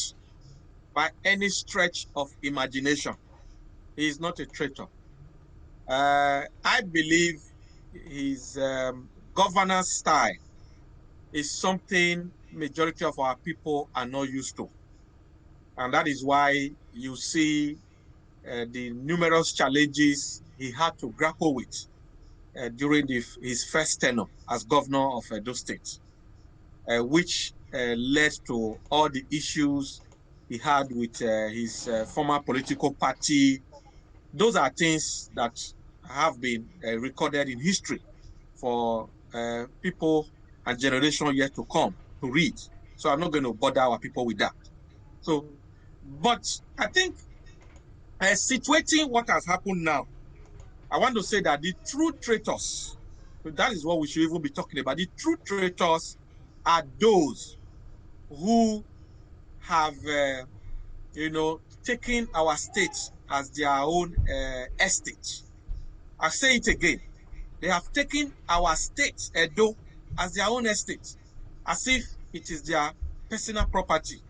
by any stretch of imagination. He is not a traitor. I believe his governance style is something majority of our people are not used to. And that is why you see the numerous challenges he had to grapple with during his first tenure as governor of Edo State, which led to all the issues he had with his former political party. Those are things that have been recorded in history for people and generation yet to come to read. So I'm not going to bother our people with that. So, but I think situating what has happened now, I want to say that the true traitors, that is what we should even be talking about. The true traitors are those who have, taken our state as their own estate. I say it again. They have taken our state, Edo, as their own estate, as if it is their personal property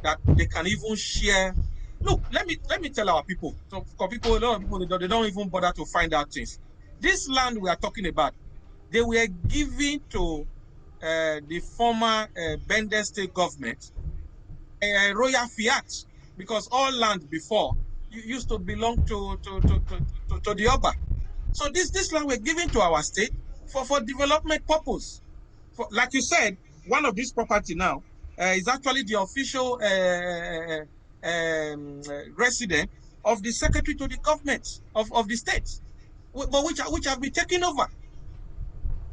that they can even share. Look, let me tell our people. So for people, a lot of people, they don't even bother to find out things. This land we are talking about, they were given to the former Bender state government royal fiat, because all land before used to belong to the Oba. So this land were given to our state for development purpose. Like you said, one of these property now is actually the official resident of the secretary to the government of the state, but which have been taken over.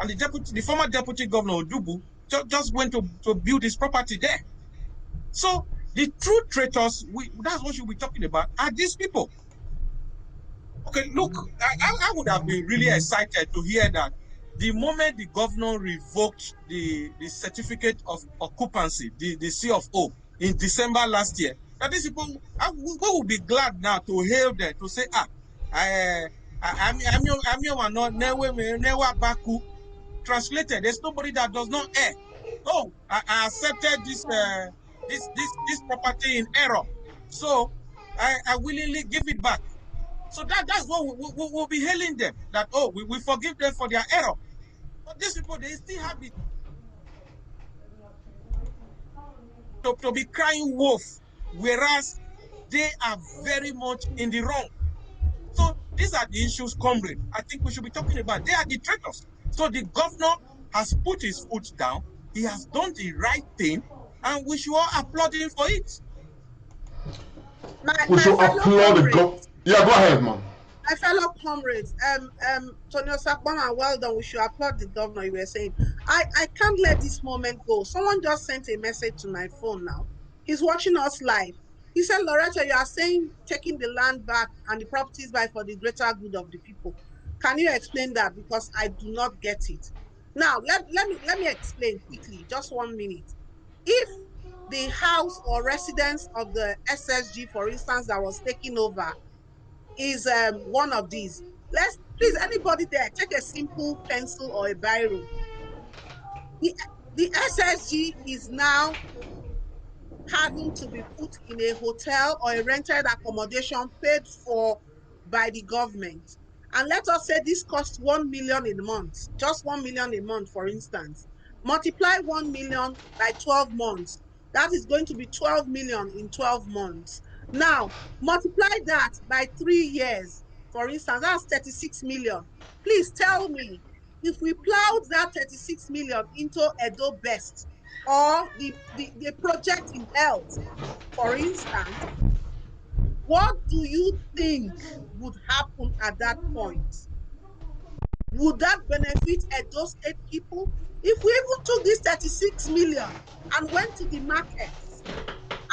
And the former deputy governor Odubu just went to build his property there. So the true traitors, that's what we're talking about, are these people. Okay, look, I would have been really excited to hear that the moment the governor revoked the certificate of occupancy, the C of O, in December last year, that these people, we will be glad now to hail them, to say, translated, there's nobody that does not err. Oh, I accepted this property in error, so I willingly give it back. So that's what we'll be hailing them. That, oh, we forgive them for their error. But these people, they still have it to be crying wolf, whereas they are very much in the wrong. So these are the issues, comrade, I think we should be talking about. They are the traitors. So the governor has put his foot down. He has done the right thing, and we should all applaud him for it.
We should applaud the governor. Yeah, go ahead, man.
My fellow comrades, Tonio Sakbana, well done. We should applaud the governor. You were saying, I can't let this moment go. Someone just sent a message to my phone now. He's watching us live. He said, Loretta, you are saying taking the land back and the properties back for the greater good of the people. Can you explain that? Because I do not get it. Now, let me explain quickly, just 1 minute. If the house or residence of the SSG, for instance, that was taken over is one of these. Please, anybody there, take a simple pencil or a biro. The SSG is now having to be put in a hotel or a rented accommodation paid for by the government. And let us say this costs 1 million in a month, just 1 million a month, for instance. Multiply 1 million by 12 months. That is going to be 12 million in 12 months. Now, multiply that by 3 years, for instance, that's 36 million. Please tell me, if we plowed that 36 million into Edo Best or the project in health, for instance, what do you think would happen at that point? Would that benefit Edo State people? If we even took this 36 million and went to the markets,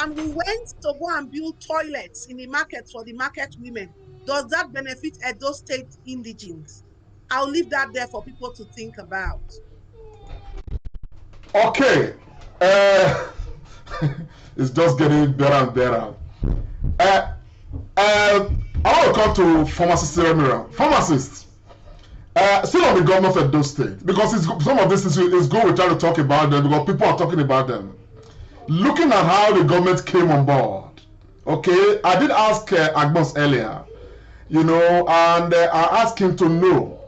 and we went to go and build toilets in the markets for the market women, does that benefit Edo State indigents? I'll leave that there for people to think about.
Okay. It's just getting better and better. I want to come to pharmacist Remira. Pharmacists. Still on the government of Edo State, because some of this is good we try to talk about them because people are talking about them. Looking at how the government came on board, okay, I did ask Agbons earlier, and I asked him to know,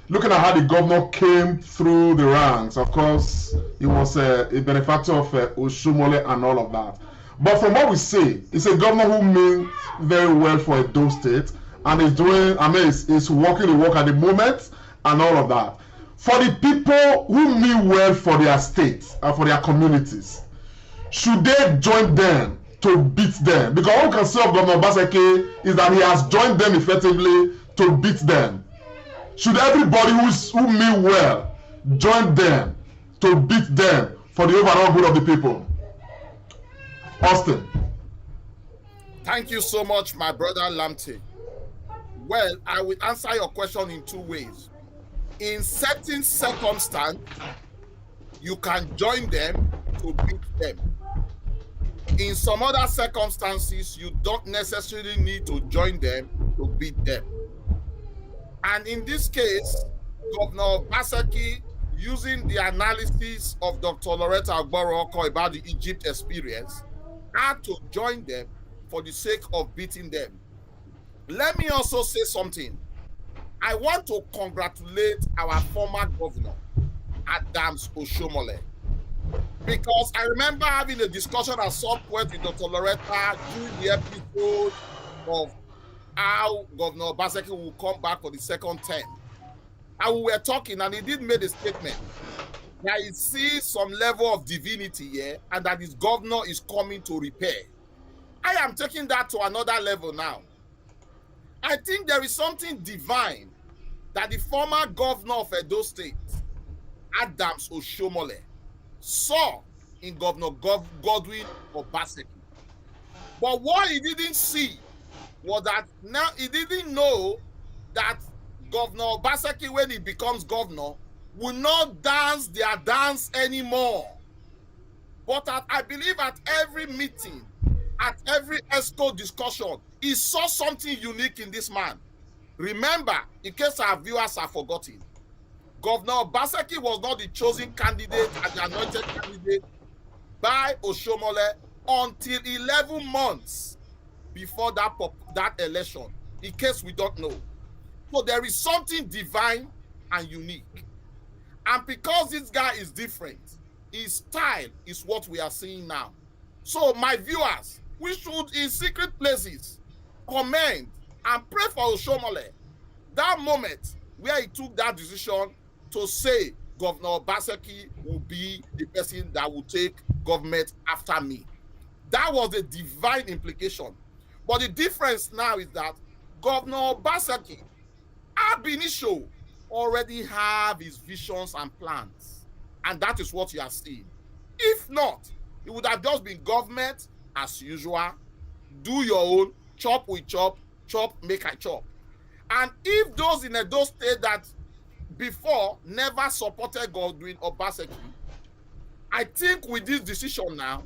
looking at how the governor came through the ranks. Of course, he was a benefactor of Oshomole and all of that. But from what we see, it's a governor who means very well for Edo State and is doing, is working the work at the moment and all of that. For the people who mean well for their states and for their communities, should they join them to beat them? Because what we can say of Governor Obaseki is that he has joined them effectively to beat them. Should everybody who mean well join them to beat them for the overall good of the people? Austin.
Thank you so much, my brother Lamte. Well, I will answer your question in 2 ways. In certain circumstances, you can join them to beat them. In some other circumstances, you don't necessarily need to join them to beat them. And in this case, Governor Obaseki, using the analysis of Dr. Loretta Agboroko about the Egypt experience, had to join them for the sake of beating them. Let me also say something. I want to congratulate our former governor, Adams Oshomole, because I remember having a discussion at some point with Dr. Loretta during the episode of how Governor Obaseki will come back for the second term. And we were talking, and he did make a statement that he sees some level of divinity here and that his governor is coming to repair. I am taking that to another level now. I think there is something divine that the former governor of Edo State, Adams Oshomole, saw in Governor Godwin Obaseki. But what he didn't see was that now he didn't know that Governor Obaseki, when he becomes governor, will not dance their dance anymore. But I believe at every meeting, at every ESCO discussion, he saw something unique in this man. Remember, in case our viewers have forgotten, Governor Obaseki was not the chosen candidate and the anointed candidate by Oshomole until 11 months before that election, in case we don't know. So there is something divine and unique. And because this guy is different, his style is what we are seeing now. So my viewers, we should in secret places commend and pray for Oshomole. That moment where he took that decision to say Governor Obaseki will be the person that will take government after me. That was a divine implication. But the difference now is that Governor Obaseki, ab initio, already have his visions and plans. And that is what you are seeing. If not, it would have just been government as usual. Do your own, chop we chop, chop make I chop. And if those in Edo State that before never supported Godwin Obaseki, I think with this decision now,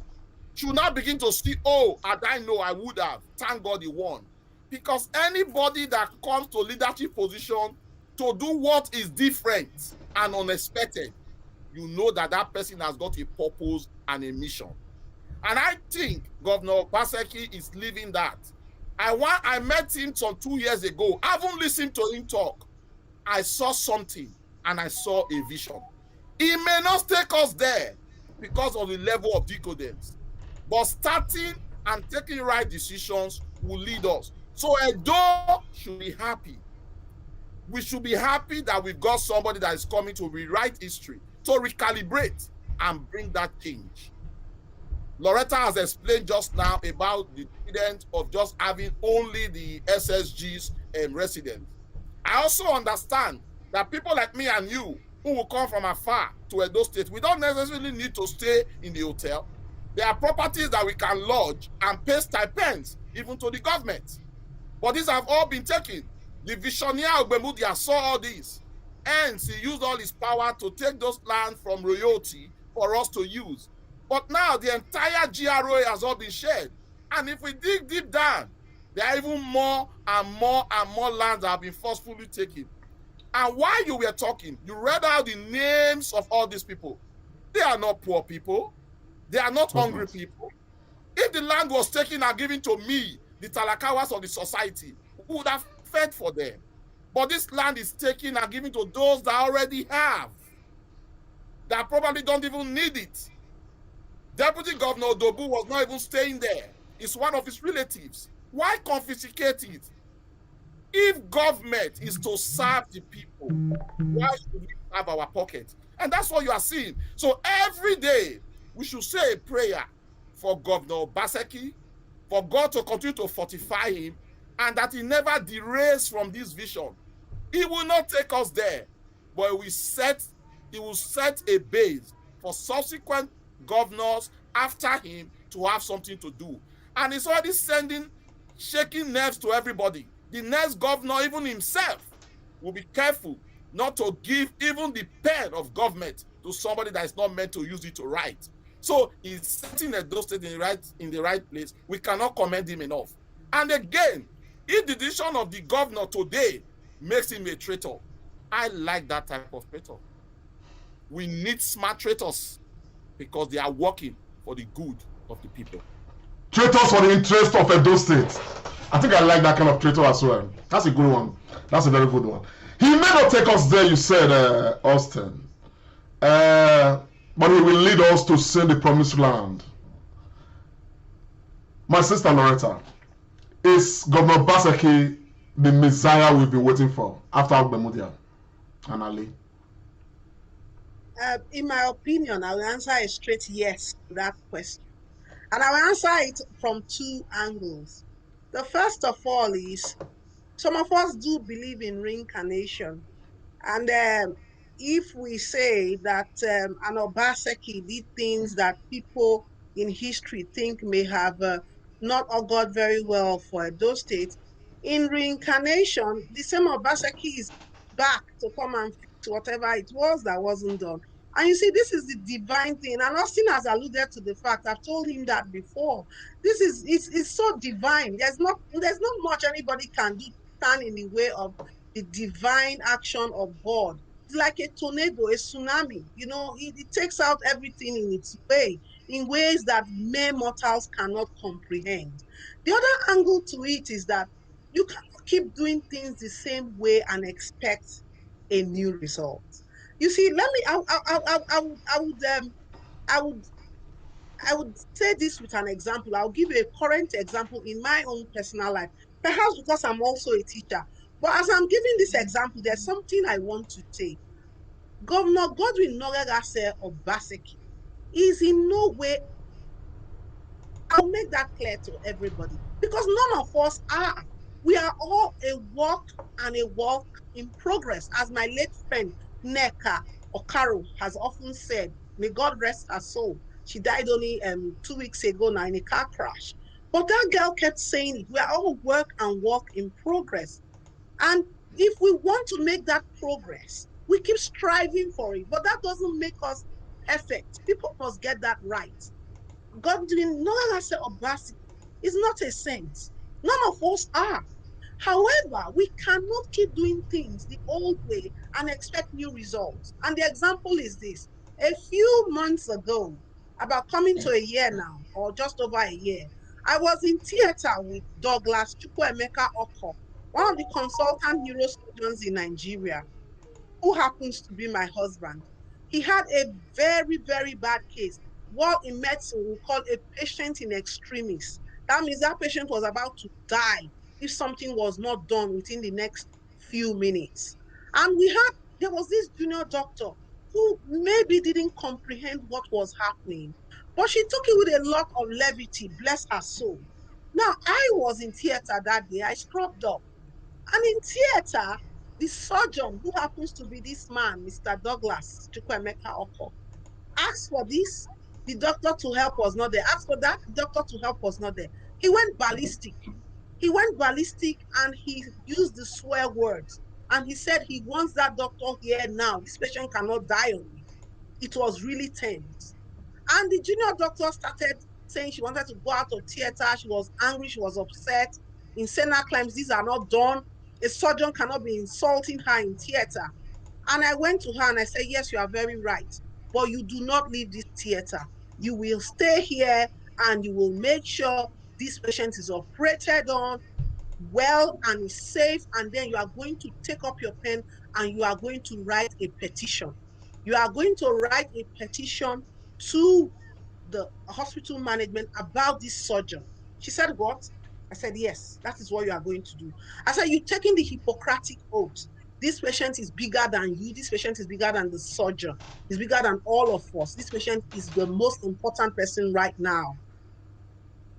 should now begin to see, oh, had I know I would have. Thank God he won. Because anybody that comes to leadership position to do what is different and unexpected, you know that that person has got a purpose and a mission. And I think Governor Obaseki is living that. I met him some 2 years ago. I haven't listened to him talk. I saw something and I saw a vision. He may not take us there because of the level of decadence, but starting and taking right decisions will lead us. So Edo should be happy. We should be happy that we've got somebody that is coming to rewrite history, to recalibrate and bring that change. Loretta has explained just now about the incident of just having only the SSG's residents. I also understand that people like me and you who will come from afar to Edo State, we don't necessarily need to stay in the hotel. There are properties that we can lodge and pay stipends even to the government. But these have all been taken. The visionaire Ogbemudia saw all this. Hence, he used all his power to take those lands from royalty for us to use. But now the entire GROA has all been shared. And if we dig deep down, there are even more and more and more lands that have been forcefully taken. And while you were talking, you read out the names of all these people. They are not poor people. They are not hungry people. If the land was taken and given to me, the Talakawas of the society, who would have fed for them? But this land is taken and given to those that already have, that probably don't even need it. Deputy Governor Odobu was not even staying there. It's one of his relatives. Why confiscate it? If government is to serve the people, why should we have our pocket? And that's what you are seeing. So every day, we should say a prayer for Governor Obaseki, for God to continue to fortify him, and that he never derails from this vision. He will not take us there, but he will set a base for subsequent governors after him to have something to do. And he's already shaking nerves to everybody. The next governor, even himself, will be careful not to give even the pen of government to somebody that is not meant to use it to write. So he's setting Edo State in the right place. We cannot commend him enough. And again, if the decision of the governor today makes him a traitor, I like that type of traitor. We need smart traitors because they are working for the good of the people.
Traitors for the interest of Edo State. I think I like that kind of traitor as well. That's a good one. That's a very good one. He may not take us there, you said, Austin. But he will lead us to see the promised land. My sister Loretta, is Governor Obaseki the Messiah we've been waiting for after Ogbemudia and Ali?
In my opinion, I will answer a straight yes to that question. And I will answer it from two angles. The first of all is, some of us do believe in reincarnation. And if we say that an Obaseki did things that people in history think may have not augured very well for those states, in reincarnation, the same Obaseki is back to come and fix whatever it was that wasn't done. And you see, this is the divine thing. And Austin has alluded to the fact, I've told him that before. It's so divine. There's not much anybody can do to stand in the way of the divine action of God. It's like a tornado, a tsunami. It takes out everything in its way. in ways that mere mortals cannot comprehend. The other angle to it is that you cannot keep doing things the same way and expect a new result. You see, let me. I would I would say this with an example. I'll give you a current example in my own personal life, perhaps because I'm also a teacher. But as I'm giving this example, there's something I want to say. Governor Godwin Nogagase of Baseki is in no way, I'll make that clear to everybody, because none of us are. We are all a work and a work in progress. As my late friend Neka Okaro has often said, may God rest her soul. She died only 2 weeks ago now in a car crash. But that girl kept saying it. We are all work and work in progress. And if we want to make that progress, we keep striving for it. But that doesn't make us perfect. People must get that right. God doing no one has Obasi is not a saint. None of us are. However, we cannot keep doing things the old way and expect new results. And the example is this. A few months ago, about coming to a year now, or just over a year, I was in theater with Douglas Chukwuemeka Oko, one of the consultant neurosurgeons in Nigeria, who happens to be my husband. He had a very, very bad case, what in medicine we call a patient in extremis. That means that patient was about to die if something was not done within the next few minutes. And there was this junior doctor who maybe didn't comprehend what was happening, but she took it with a lot of levity, bless her soul. Now, I was in theater that day, I scrubbed up. And in theater, the surgeon, who happens to be this man, Mr. Douglas Chukwuemeka Oko, asked for this. The doctor to help was not there. Asked for that. The doctor to help was not there. He went ballistic. He went ballistic and he used the swear words. And he said he wants that doctor here now. This patient cannot die on me. It was really tense. And the junior doctor started saying she wanted to go out of theater. She was angry. She was upset. Insana claims these are not done. A surgeon cannot be insulting her in theater. And I went to her and I said, yes, you are very right. But you do not leave this theater. You will stay here and you will make sure this patient is operated on well and is safe. And then you are going to take up your pen and you are going to write a petition. You are going to write a petition to the hospital management about this surgeon. She said, what? I said, yes, that is what you are going to do. I said, you're taking the Hippocratic oath. This patient is bigger than you. This patient is bigger than the surgeon. He's bigger than all of us. This patient is the most important person right now.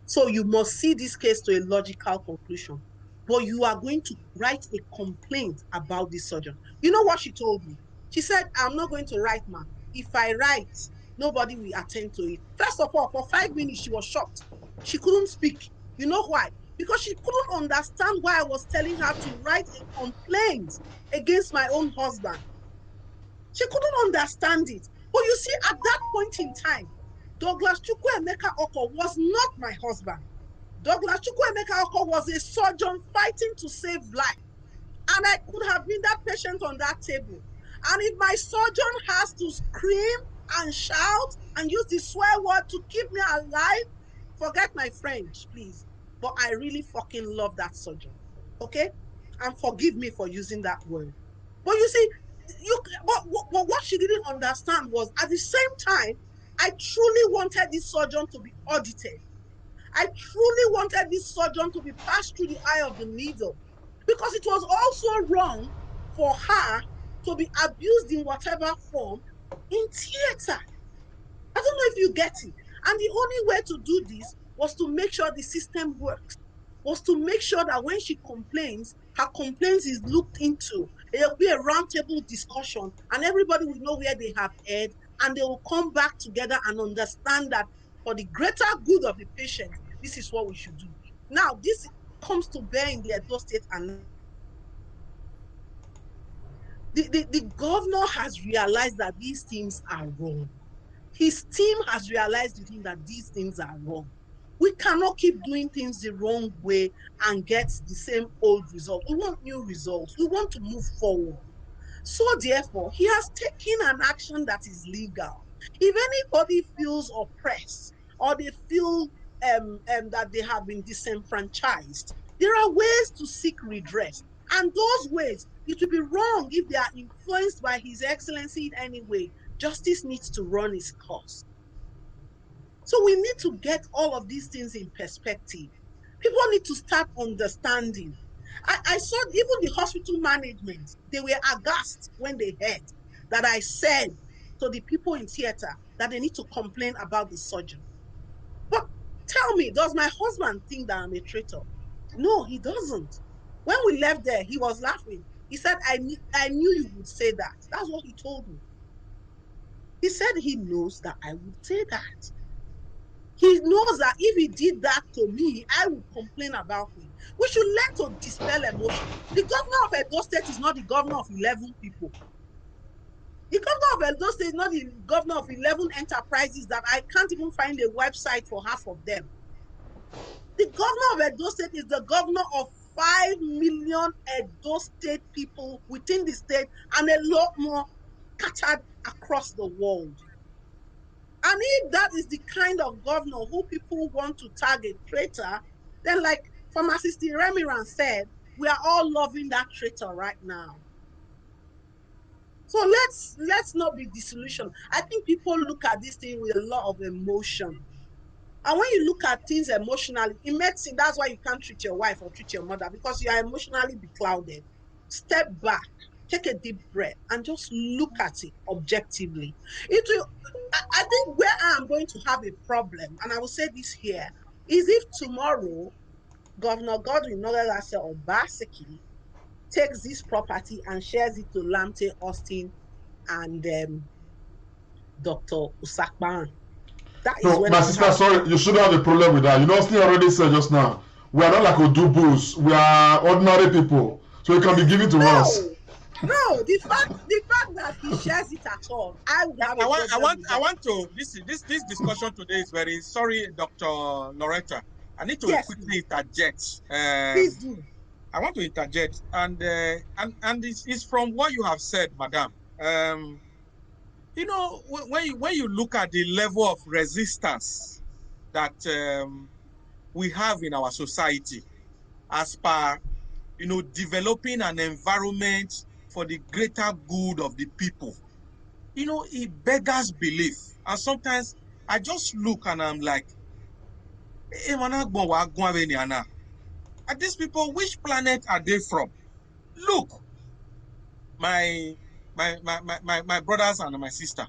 So you must see this case to a logical conclusion. But you are going to write a complaint about this surgeon. You know what she told me? She said, I'm not going to write, ma. If I write, nobody will attend to it. First of all, for 5 minutes, she was shocked. She couldn't speak. You know why? Because she couldn't understand why I was telling her to write a complaint against my own husband. She couldn't understand it. But you see, at that point in time, Douglas Chukwuemeka Oko was not my husband. Douglas Chukwuemeka Oko was a surgeon fighting to save life. And I could have been that patient on that table. And if my surgeon has to scream and shout and use the swear word to keep me alive, forget my French, please. But I really fucking love that surgeon. Okay? And forgive me for using that word. But you see, what she didn't understand was at the same time, I truly wanted this surgeon to be audited. I truly wanted this surgeon to be passed through the eye of the needle, because it was also wrong for her to be abused in whatever form in theater. I don't know if you get it. And the only way to do this was to make sure the system works, was to make sure that when she complains, her complaints is looked into. There will be a roundtable discussion and everybody will know where they have erred, and they will come back together and understand that for the greater good of the patient, this is what we should do. Now, this comes to bear in the Edo State, and the governor has realized that these things are wrong. His team has realized with him that these things are wrong. We cannot keep doing things the wrong way and get the same old result. We want new results. We want to move forward. So therefore, he has taken an action that is legal. If anybody feels oppressed or they feel that they have been disenfranchised, there are ways to seek redress. And those ways, it would be wrong if they are influenced by His Excellency in any way. Justice needs to run its course. So we need to get all of these things in perspective. People need to start understanding. I saw even the hospital management, they were aghast when they heard that I said to the people in theater that they need to complain about the surgeon. But tell me, does my husband think that I'm a traitor? No, he doesn't. When we left there, he was laughing. He said, I knew you would say that. That's what he told me. He said he knows that I would say that. He knows that if he did that to me, I would complain about him. We should learn to dispel emotion. The governor of Edo State is not the governor of 11 people. The governor of Edo State is not the governor of 11 enterprises that I can't even find a website for half of them. The governor of Edo State is the governor of 5 million Edo State people within the state and a lot more scattered across the world. And if that is the kind of governor who people want to target traitor, then like Pharmacist Remiran said, we are all loving that traitor right now. So let's not be disillusioned. I think people look at this thing with a lot of emotion. And when you look at things emotionally, in medicine, that's why you can't treat your wife or treat your mother, because you are emotionally beclouded. Step back, take a deep breath, and just look at it objectively. It will. I think where I am going to have a problem, and I will say this here, is if tomorrow Governor Godwin Nogalase Obaseki takes this property and shares it to Lamte Austin and Dr. Usakban. That is
No, my sister, sorry, you shouldn't have a problem with that. You know, Austin already said just now, we are not like Odubus, we are ordinary people, so it can be given to us.
No, the fact that he shares it at all, I would have.
I want to. This discussion today is very sorry, Dr. Loretta. I need to quickly interject.
Please do.
I want to interject, and it's from what you have said, Madam. You know, when you look at the level of resistance that we have in our society, as per developing an environment for the greater good of the people, it beggars belief. And sometimes I just look and I'm like, are these people, which planet are they from? Look, my brothers and my sister,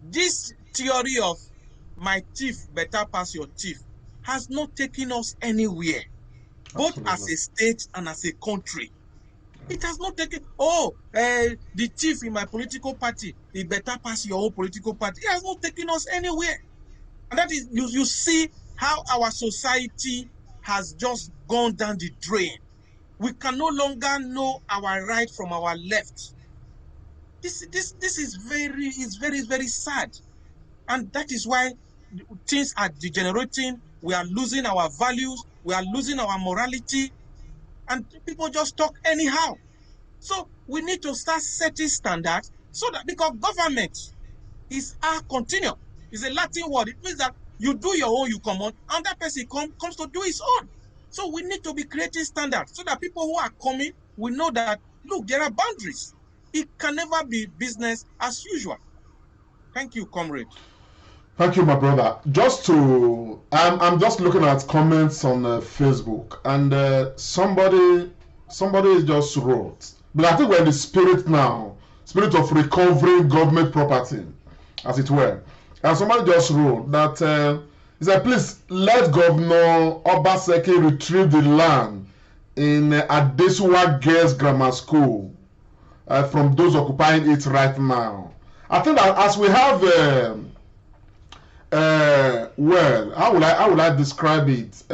this theory of my thief better pass your thief has not taken us anywhere, both as a state and as a country. It has not taken, the chief in my political party, it better pass your own political party. It has not taken us anywhere. And that is, you see how our society has just gone down the drain. We can no longer know our right from our left. This is very, very sad. And that is why things are degenerating. We are losing our values. We are losing our morality. And people just talk anyhow. So we need to start setting standards so that, because government is continuum. It's a Latin word. It means that you do your own, you come on, and that person comes to do his own. So we need to be creating standards so that people who are coming will know that, look, there are boundaries. It can never be business as usual. Thank you, comrade.
Thank you, my brother. I'm just looking at comments on Facebook, and somebody just wrote, but I think we're in the spirit now, spirit of recovering government property, as it were. And somebody just wrote that he said, please let Governor Obaseki retrieve the land in Adesuwa Girls Grammar School from those occupying it right now. I think that as we have, how would I describe it?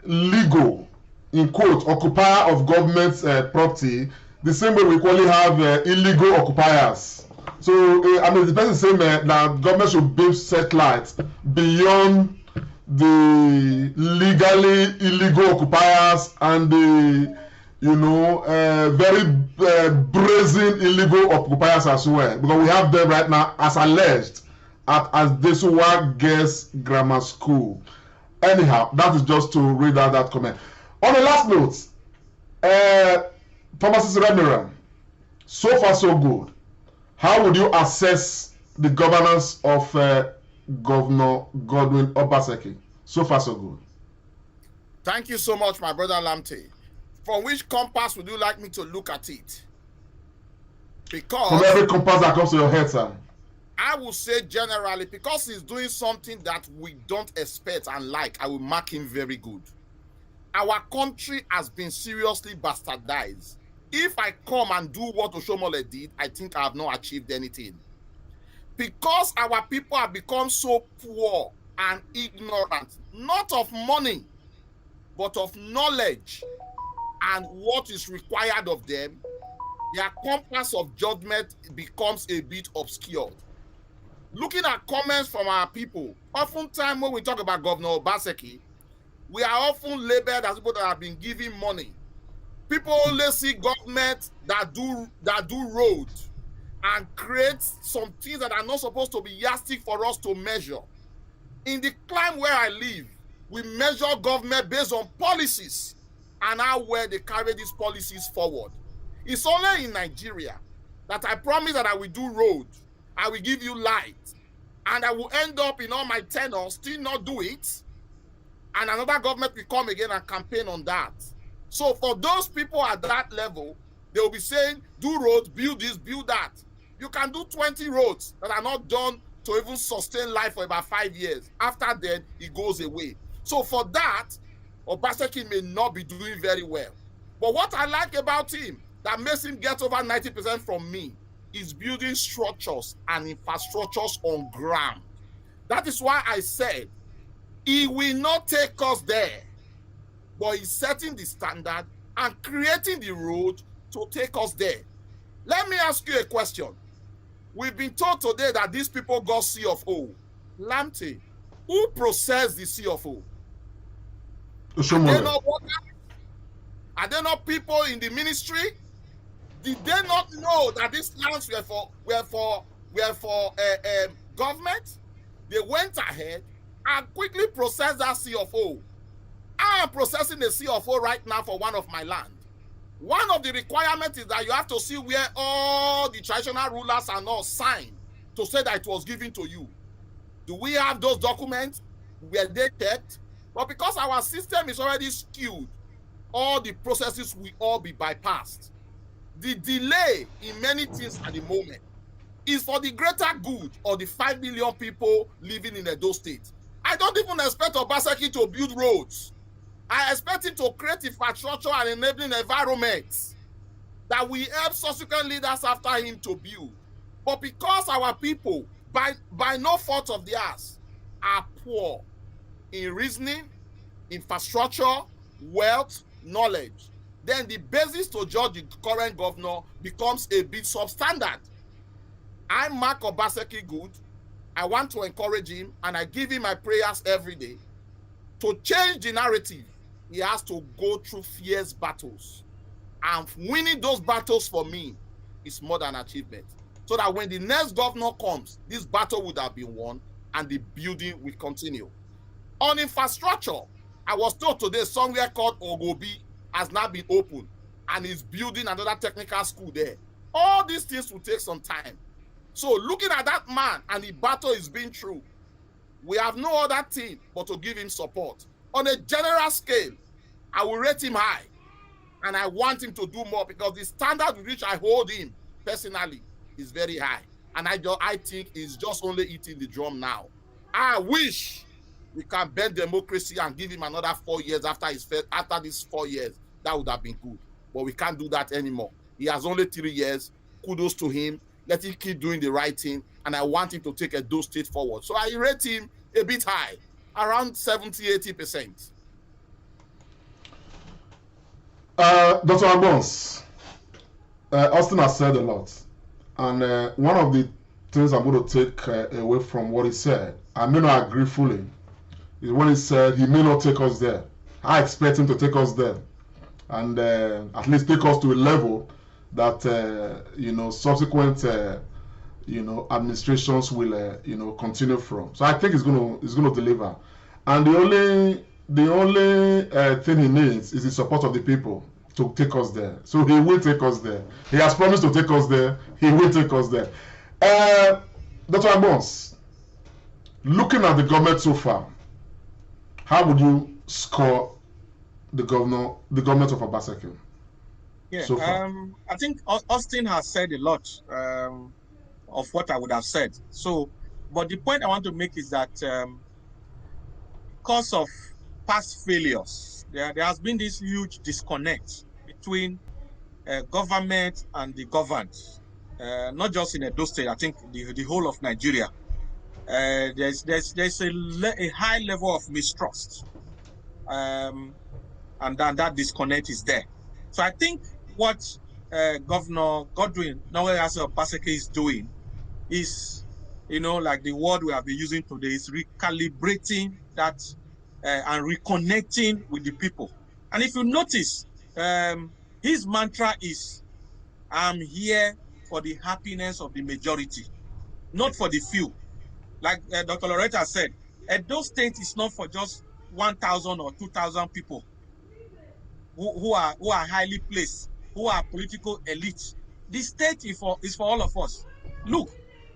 Legal, in quote, occupier of government property, the same way we equally have illegal occupiers. So, the person saying that government should build satellites beyond the legally illegal occupiers and the very brazen illegal occupiers as well, because we have them right now as alleged at Asdesuwa Girls Grammar School. Anyhow, that is just to read out that comment. On the last note, Pharmacist Remiran, so far so good. How would you assess the governance of Governor Godwin Obaseki? So far so good.
Thank you so much, my brother Lamte. From which compass would you like me to look at it? Because
from every compass that comes to your head, sir.
I will say generally, because he's doing something that we don't expect and like, I will mark him very good. Our country has been seriously bastardized. If I come and do what Oshomole did, I think I have not achieved anything. Because our people have become so poor and ignorant, not of money, but of knowledge and what is required of them, their compass of judgment becomes a bit obscured. Looking at comments from our people, oftentimes when we talk about Governor Obaseki, we are often labeled as people that have been giving money. People only see government that do roads and create some things that are not supposed to be yardstick for us to measure. In the climate where I live, we measure government based on policies and how well they carry these policies forward. It's only in Nigeria that I promise that I will do roads, I will give you light, and I will end up in all my tenure still not do it, and another government will come again and campaign on that. So for those people at that level, they will be saying, do roads, build this, build that. You can do 20 roads that are not done to even sustain life for about 5 years. After then, it goes away. So for that, Obaseki may not be doing very well. But what I like about him that makes him get over 90% from me is building structures and infrastructures on ground. That is why I said he will not take us there, but he's setting the standard and creating the road to take us there. Let me ask you a question. We've been told today that these people got C of O. Lamte, who processed the C of O? Are they not workers? Are they not people in the ministry? Did they not know that these lands were for government? They went ahead and quickly processed that C of O. I am processing the C of O right now for one of my land. One of the requirements is that you have to see where all the traditional rulers are not signed to say that it was given to you. Do we have those documents? Were they kept? But because our system is already skewed, all the processes will all be bypassed. The delay in many things at the moment is for the greater good of the 5 million people living in Edo State. I don't even expect Obaseki to build roads. I expect him to create infrastructure and enabling environments that will help subsequent leaders after him to build. But because our people, by no fault of theirs, are poor in reasoning, infrastructure, wealth, knowledge, then the basis to judge the current governor becomes a bit substandard. I mark Obaseki good. I want to encourage him, and I give him my prayers every day. To change the narrative, he has to go through fierce battles. And winning those battles for me is more than achievement. So that when the next governor comes, this battle would have been won and the building will continue. On infrastructure, I was told today somewhere called Ogobi has now been opened and is building another technical school there. All these things will take some time. So looking at that man and the battle is being through, we have no other thing but to give him support. On a general scale, I will rate him high, and I want him to do more because the standard with which I hold him personally is very high, and I think he's just only eating the drum now. I wish we can bend democracy and give him another 4 years after these 4 years. That would have been good, but we can't do that anymore. He has only 3 years. Kudos to him. Let him keep doing the right thing, and I want him to take Edo State forward. So I rate him a bit high, around 70-80%.
Dr. Agbons, Austin has said a lot, and one of the things I'm going to take away from what he said, I may not agree fully, is when he said he may not take us there. I expect him to take us there. and at least take us to a level that subsequent administrations will continue from. So I think it's going to deliver, and the only thing he needs is the support of the people to take us there. So he will take us there. He has promised to take us there. He will take us there. Dr. Agbons, looking at the government so far, how would you score the government of Obaseki?
Yeah,
so far?
I think Austin has said a lot of what I would have said. So, but the point I want to make is that because of past failures, there has been this huge disconnect between government and the governed. Not just in Edo State, I think the whole of Nigeria. There's a high level of mistrust, and that disconnect is there. So I think what Governor Godwin Nowellase Obaseki is doing is, like the word we have been using today, is recalibrating that and reconnecting with the people. And if you notice, his mantra is, "I'm here for the happiness of the majority, not for the few." Like Dr. Loretta said, Edo State is not for just 1,000 or 2,000 people who are highly placed, who are political elites. The state is for all of us. Look,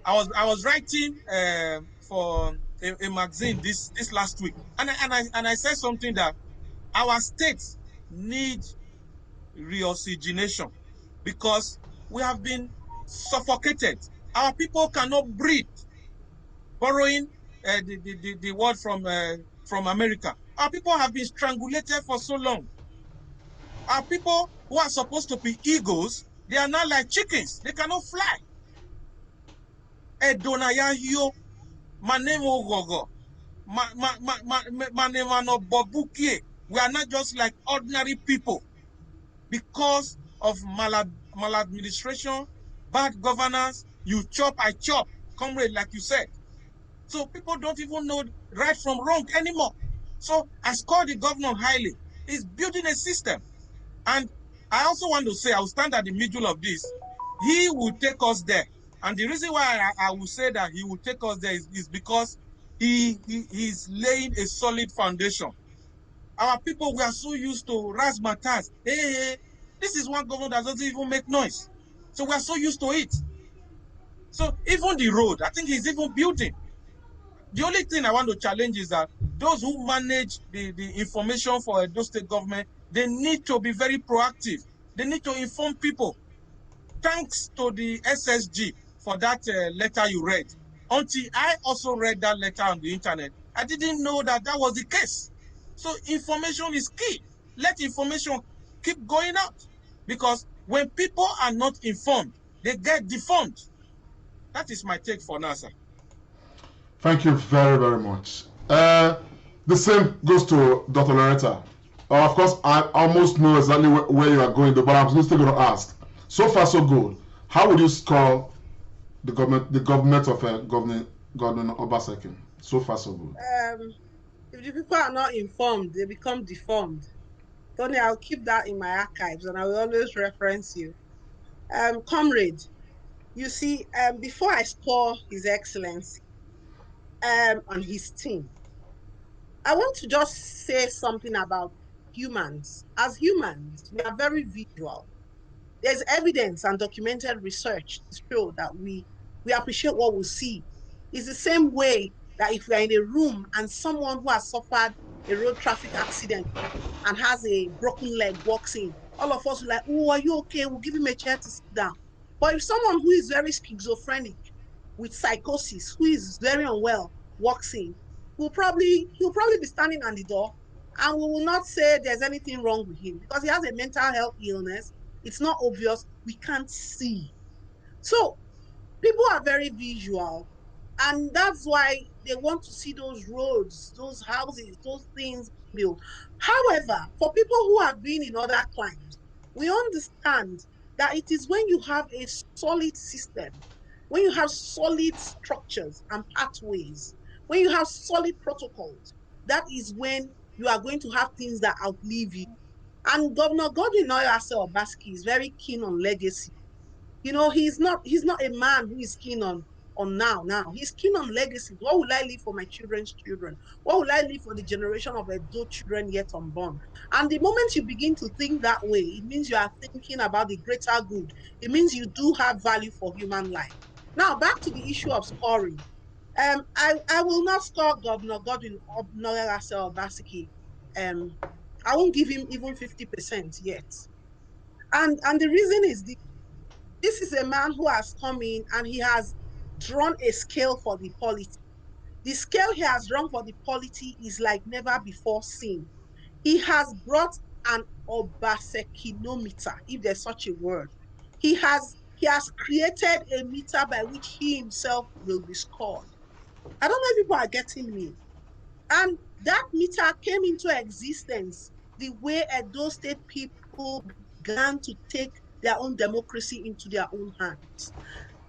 I was writing for a magazine this last week, and I said something that our states need reoxygenation because we have been suffocated. Our people cannot breathe. Borrowing the word from America, our people have been strangulated for so long. Our people who are supposed to be eagles, they are now like chickens. They cannot fly. Edonaya yo, manemo gogo, manemano bobukie. We are not just like ordinary people because of maladministration, bad governance. You chop, I chop, comrade, like you said. So people don't even know right from wrong anymore. So I score the governor highly. He's building a system. And I also want to say, I will stand at the middle of this. He will take us there. And the reason why I will say that he will take us there is because he's laying a solid foundation. Our people, we are so used to razzmatazz. Hey, this is one governor that doesn't even make noise. So we are so used to it. So even the road, I think he's even building. The only thing I want to challenge is that those who manage the information for Edo State government, they need to be very proactive. They need to inform people. Thanks to the SSG for that letter you read. Until I also read that letter on the internet, I didn't know that was the case. So information is key. Let information keep going out. Because when people are not informed, they get deformed. That is my take for now, sir.
Thank you very, very much. The same goes to Dr. Loretta. Of course, I almost know exactly where you are going, but I'm still going to ask. So far, so good. How would you score the government of Governor Obaseki? So far, so good.
If the people are not informed, they become deformed. Tony, I'll keep that in my archives, and I will always reference you. Comrade, you see, before I score His Excellency on his team, I want to just say something about humans. As humans, we are very visual. There's evidence and documented research to show that we appreciate what we see. It's the same way that if we are in a room and someone who has suffered a road traffic accident and has a broken leg walks in, all of us will like, oh, are you okay? We'll give him a chair to sit down. But if someone who is very schizophrenic with psychosis, who is very unwell, walks in, he'll probably be standing on the door, and we will not say there's anything wrong with him because he has a mental health illness. It's not obvious. We can't see. So people are very visual, and that's why they want to see those roads, those houses, those things built. However, for people who have been in other climes, we understand that it is when you have a solid system, when you have solid structures and pathways, when you have solid protocols, that is when you are going to have things that outlive you. And Governor Godwin Noyase Obaseki is very keen on legacy. You know, he's not a man who is keen on now. He's keen on legacy. What will I leave for my children's children? What will I leave for the generation of Edo children yet unborn? And the moment you begin to think that way, it means you are thinking about the greater good. It means you do have value for human life. Now, back to the issue of scoring. I will not score Governor Godwin Noyase Obaseki. I won't give him even 50% yet. And the reason is this is a man who has come in and he has drawn a scale for the polity. The scale he has drawn for the polity is like never before seen. He has brought an Obasekinometer, if there's such a word. He has created a meter by which he himself will be scored. I don't know if people are getting me. And that meter came into existence the way Edo State people began to take their own democracy into their own hands.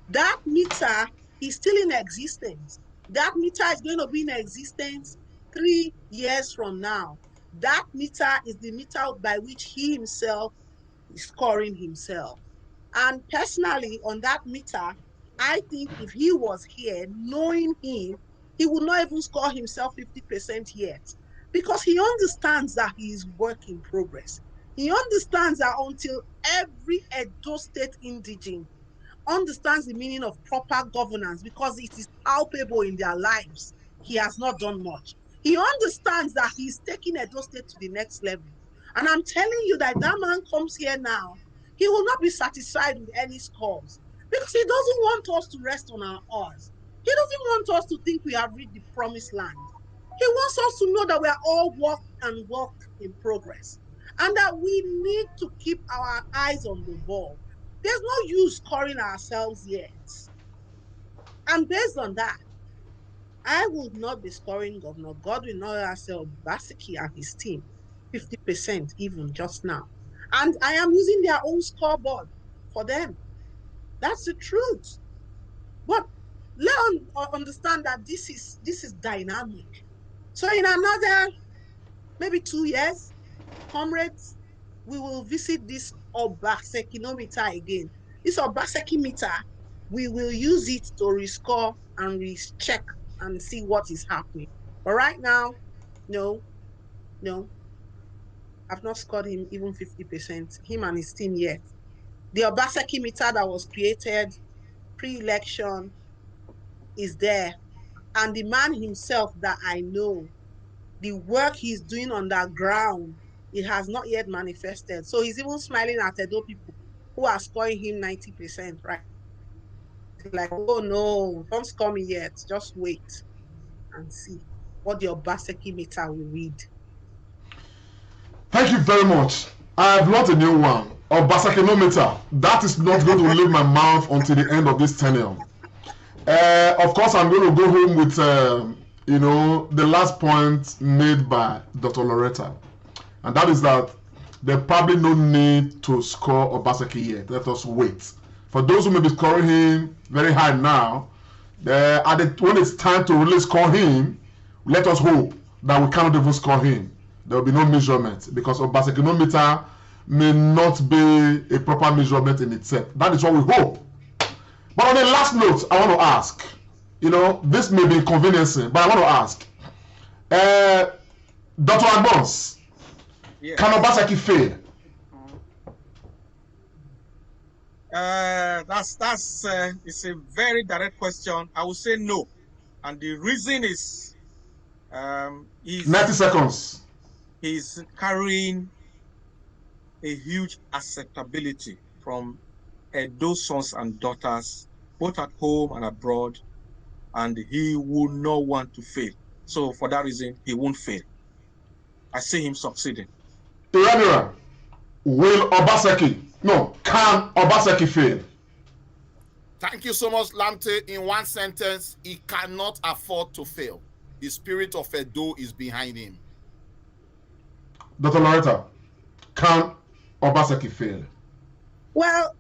That meter is still in existence. That meter is going to be in existence 3 years from now. That meter is the meter by which he himself is scoring himself. And personally, on that meter, I think if he was here, knowing him, he would not even score himself 50% yet, because he understands that he is work in progress. He understands that until every Edo State indigene understands the meaning of proper governance, because it is palpable in their lives, he has not done much. He understands that he's taking Edo State to the next level. And I'm telling you that man comes here now, he will not be satisfied with any scores, because he doesn't want us to rest on our oars. He doesn't want us to think we have reached the promised land. He wants us to know that we are all work in progress, and that we need to keep our eyes on the ball. There's no use scoring ourselves yet. And based on that, I would not be scoring Governor Godwin Noyase Obaseki and his team 50% even just now. And I am using their own scoreboard for them. That's the truth. But let us understand that this is dynamic. So in another maybe 2 years, comrades, we will visit this Obaseki again. This Obaseki meter, we will use it to rescore and recheck and see what is happening. But right now, no, I've not scored him even 50%, him and his team yet. The Obaseki meter that was created pre-election is there. And the man himself that I know, the work he's doing underground, it has not yet manifested. So he's even smiling at Edo people who are scoring him 90%, right? Like, oh no, don't score me yet. Just wait and see what the Obaseki meter will read.
Thank you very much. I've learned a new one. Obaseki. That is not going to leave my mouth until the end of this tenure. Of course, I'm going to go home with, the last point made by Dr. Loretta. And that is that there probably no need to score Obaseki yet. Let us wait. For those who may be scoring him very high now, when it's time to really score him, let us hope that we cannot even score him. There will be no measurement, because Obaseki may not be a proper measurement in itself. That is what we hope. But on the last note, I want to ask, this may be inconveniencing, but I want to ask, Dr. Agbons, yes. Can Obaseki fail?
It's a very direct question. I would say no, and the reason is,
90 seconds.
He's carrying a huge acceptability from Edo sons and daughters, both at home and abroad, and he would not want to fail. So for that reason, he won't fail. I see him succeeding.
Can Obaseki fail?
Thank you so much, Lamte. In one sentence, he cannot afford to fail. The spirit of Edo is behind him.
Dr. Loretta, can Obaseki fail?
Well,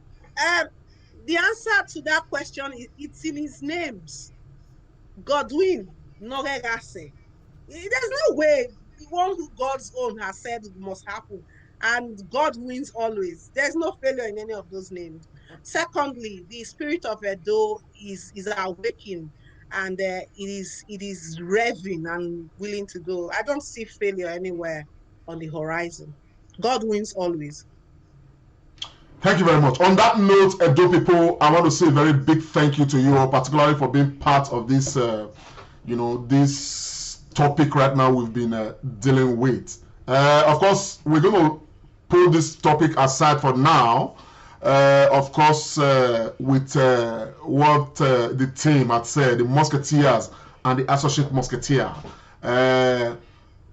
the answer to that question it's in his names. Godwin Noyase. There's no way the one who God's own has said it must happen. and God wins always. There's no failure in any of those names. Secondly, the spirit of Edo is awakened, and it is revving and willing to go. I don't see failure anywhere on the horizon. God wins always.
Thank you very much. On that note, Edo people, I want to say a very big thank you to you all, particularly for being part of this, this topic right now we've been dealing with. Of course, we're going to put this topic aside for now. Of course, with what the team had said, the Musketeers and the Associate Musketeer,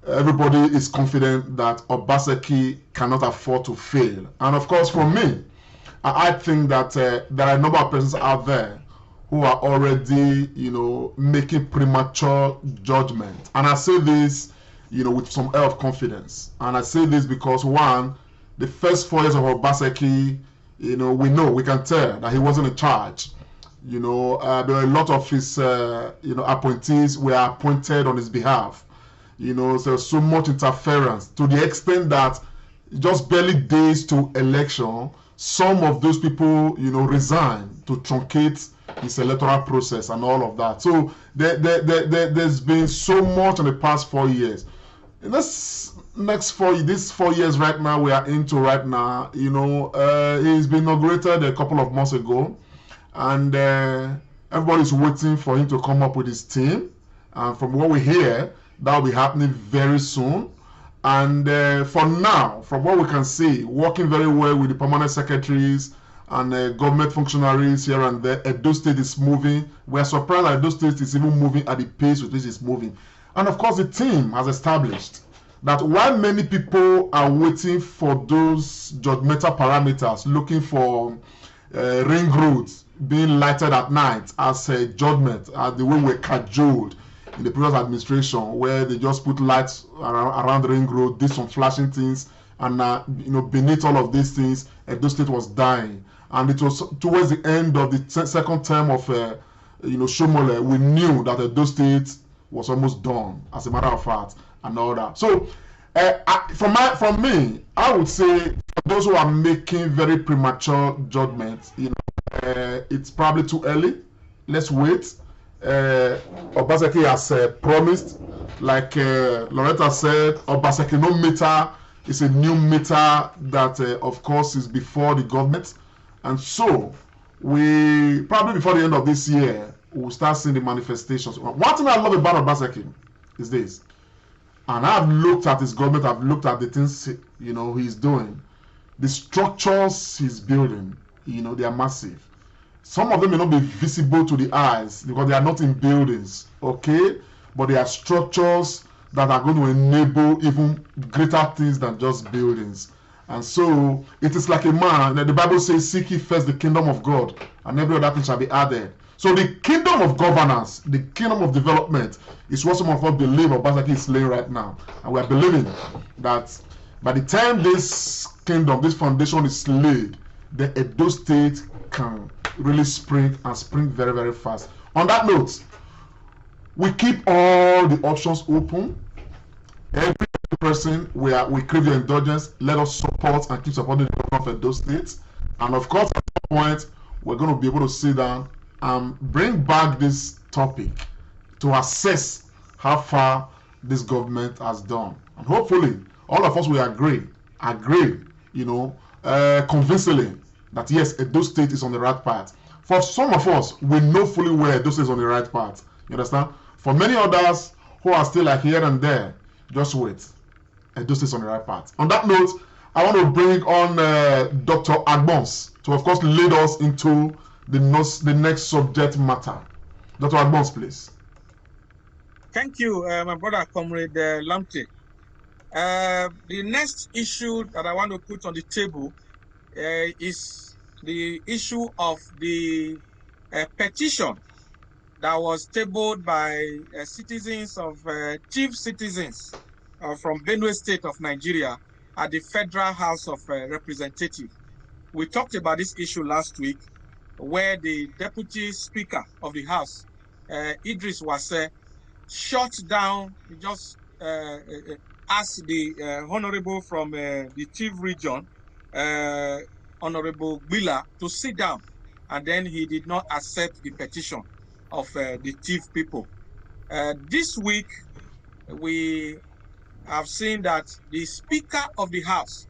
everybody is confident that Obaseki cannot afford to fail. And of course, for me, I think that there are a number of persons out there who are already, making premature judgment. And I say this, with some air of confidence. And I say this because, one, the first 4 years of Obaseki, we can tell that he wasn't in charge. There were a lot of his, appointees were appointed on his behalf. So much interference to the extent that just barely days to election, some of those people, resigned to truncate his electoral process and all of that. So there's been so much in the past 4 years. In this these 4 years right now we are into right now, he's been inaugurated a couple of months ago, and everybody's waiting for him to come up with his team. And from what we hear, that will be happening very soon. And for now, from what we can see, working very well with the permanent secretaries and government functionaries here and there, Edo State is moving. We are surprised that Edo State is even moving at the pace with which it's moving. And of course, the team has established that while many people are waiting for those judgmental parameters, looking for ring roads being lighted at night as a judgment, the way we're cajoled in the previous administration, where they just put lights around the ring road, did some flashing things, and beneath all of these things, Edo State was dying. And it was towards the end of the second term of Shomole, we knew that Edo State was almost done, as a matter of fact, and all that. So, from me, I would say for those who are making very premature judgments, it's probably too early. Let's wait. Obaseki has promised, like Loretta said, Obaseki no meter is a new meter that, of course, is before the government, and so we probably before the end of this year we'll start seeing the manifestations. One thing I love about Obaseki is this, and I've looked at his government, I've looked at the things he's doing, the structures he's building. They are massive. Some of them may not be visible to the eyes because they are not in buildings, okay? But they are structures that are going to enable even greater things than just buildings. And so it is like a man. The Bible says, seek ye first the kingdom of God, and every other thing shall be added. So the kingdom of governance, the kingdom of development is what some of us believe Obaseki is laying right now. And we are believing that by the time this kingdom, this foundation is laid, the Edo State can really spring very, very fast. On that note, we keep all the options open. Every person, we crave your indulgence. Let us support and keep supporting the government of Edo State. And of course, at some point, we're going to be able to sit down and bring back this topic to assess how far this government has done. And hopefully, all of us will agree, convincingly, that yes, Edo State is on the right path. For some of us, we know fully well Edo State is on the right path. You understand? For many others who are still like here and there, just wait. Edo State is on the right path. On that note, I want to bring on Dr. Agbons to, of course, lead us into the next subject matter. Dr. Agbons, please.
Thank you, my brother, Comrade Lamte. The next issue that I want to put on the table is the issue of the petition that was tabled by citizens of chief citizens from Benue State of Nigeria at the Federal House of Representatives. We talked about this issue last week, where the Deputy Speaker of the House, Idris Wase, shut down, just asked the honorable from the chief region, uh, Honorable Bila, to sit down, and then he did not accept the petition of the chief people. This week, we have seen that the Speaker of the House,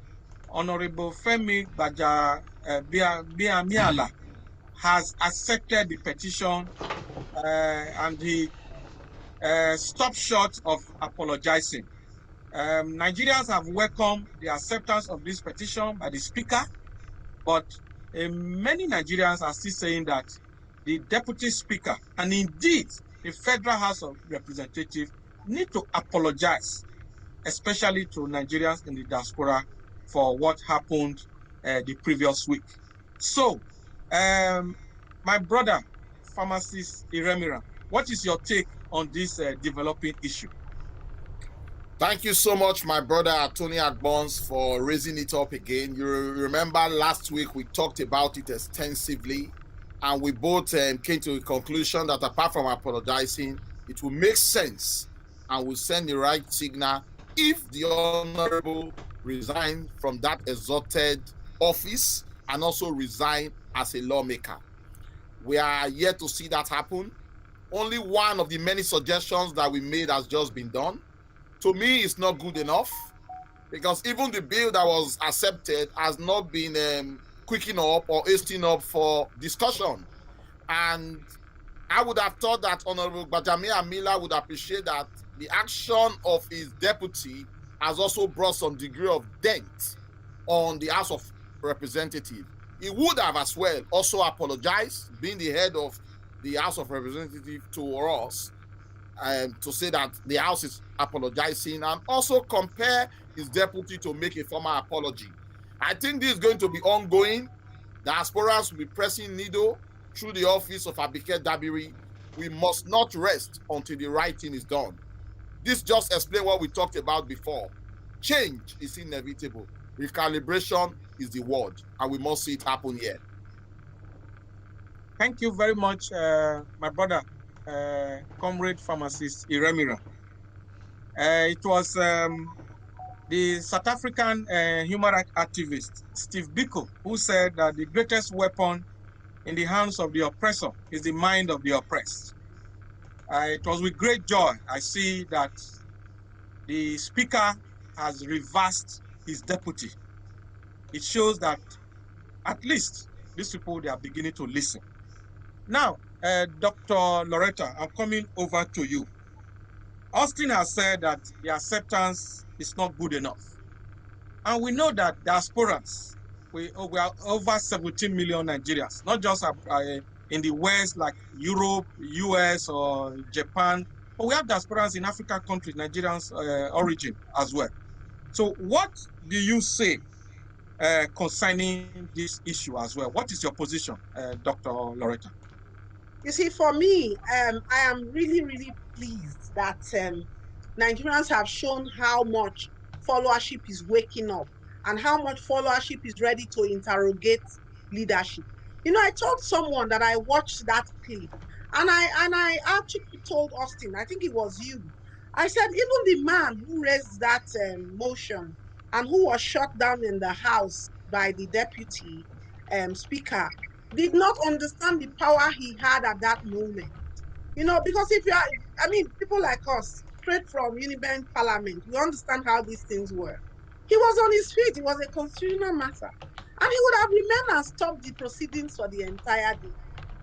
Honorable Femi Biamiala, has accepted the petition, and he stopped short of apologizing. Nigerians have welcomed the acceptance of this petition by the Speaker, but many Nigerians are still saying that the Deputy Speaker and indeed the Federal House of Representatives need to apologize, especially to Nigerians in the diaspora, for what happened the previous week. So, my brother, Pharmacist Iremira, what is your take on this developing issue?
Thank you so much, my brother Tony Agbons, for raising it up again. You remember last week we talked about it extensively, and we both came to a conclusion that apart from apologizing, it will make sense and will send the right signal if the honorable resign from that exalted office and also resign as a lawmaker. We are yet to see that happen. Only one of the many suggestions that we made has just been done. To me, it's not good enough, because even the bill that was accepted has not been quickened up or hastened up for discussion. And I would have thought that Honorable Bajamia Miller would appreciate that the action of his deputy has also brought some degree of dent on the House of Representatives. He would have as well also apologized, being the head of the House of Representatives, to us, to say that the House is apologizing, and also compare his deputy to make a formal apology. I think this is going to be ongoing. Diasporans will be pressing needle through the office of Abike Dabiri. We must not rest until the right thing is done. This just explains what we talked about before. Change is inevitable. Recalibration is the word, and we must see it happen here.
Thank you very much, my brother, Comrade Pharmacist Iremira. It was the South African human rights activist, Steve Biko, who said that the greatest weapon in the hands of the oppressor is the mind of the oppressed. It was with great joy I see that the Speaker has reversed his deputy. It shows that at least these people, they are beginning to listen. Now, Dr. Loretta, I'm coming over to you. Austin has said that the acceptance is not good enough. And we know that diasporans, we are over 17 million Nigerians, not just in the West, like Europe, US, or Japan, but we have diasporans in African countries, Nigerians' origin as well. So what do you say concerning this issue as well? What is your position, Dr. Loretta?
You see, for me, I am really, really pleased that Nigerians have shown how much followership is waking up and how much followership is ready to interrogate leadership. You know, I told someone that I watched that clip, and I actually told Austin, I think it was you. I said, even the man who raised that motion and who was shut down in the House by the deputy speaker did not understand the power he had at that moment. You know, because if you are, I mean, people like us, straight from Unibank Parliament, we understand how these things work. He was on his feet, it was a constitutional matter. And he would have remained and stopped the proceedings for the entire day.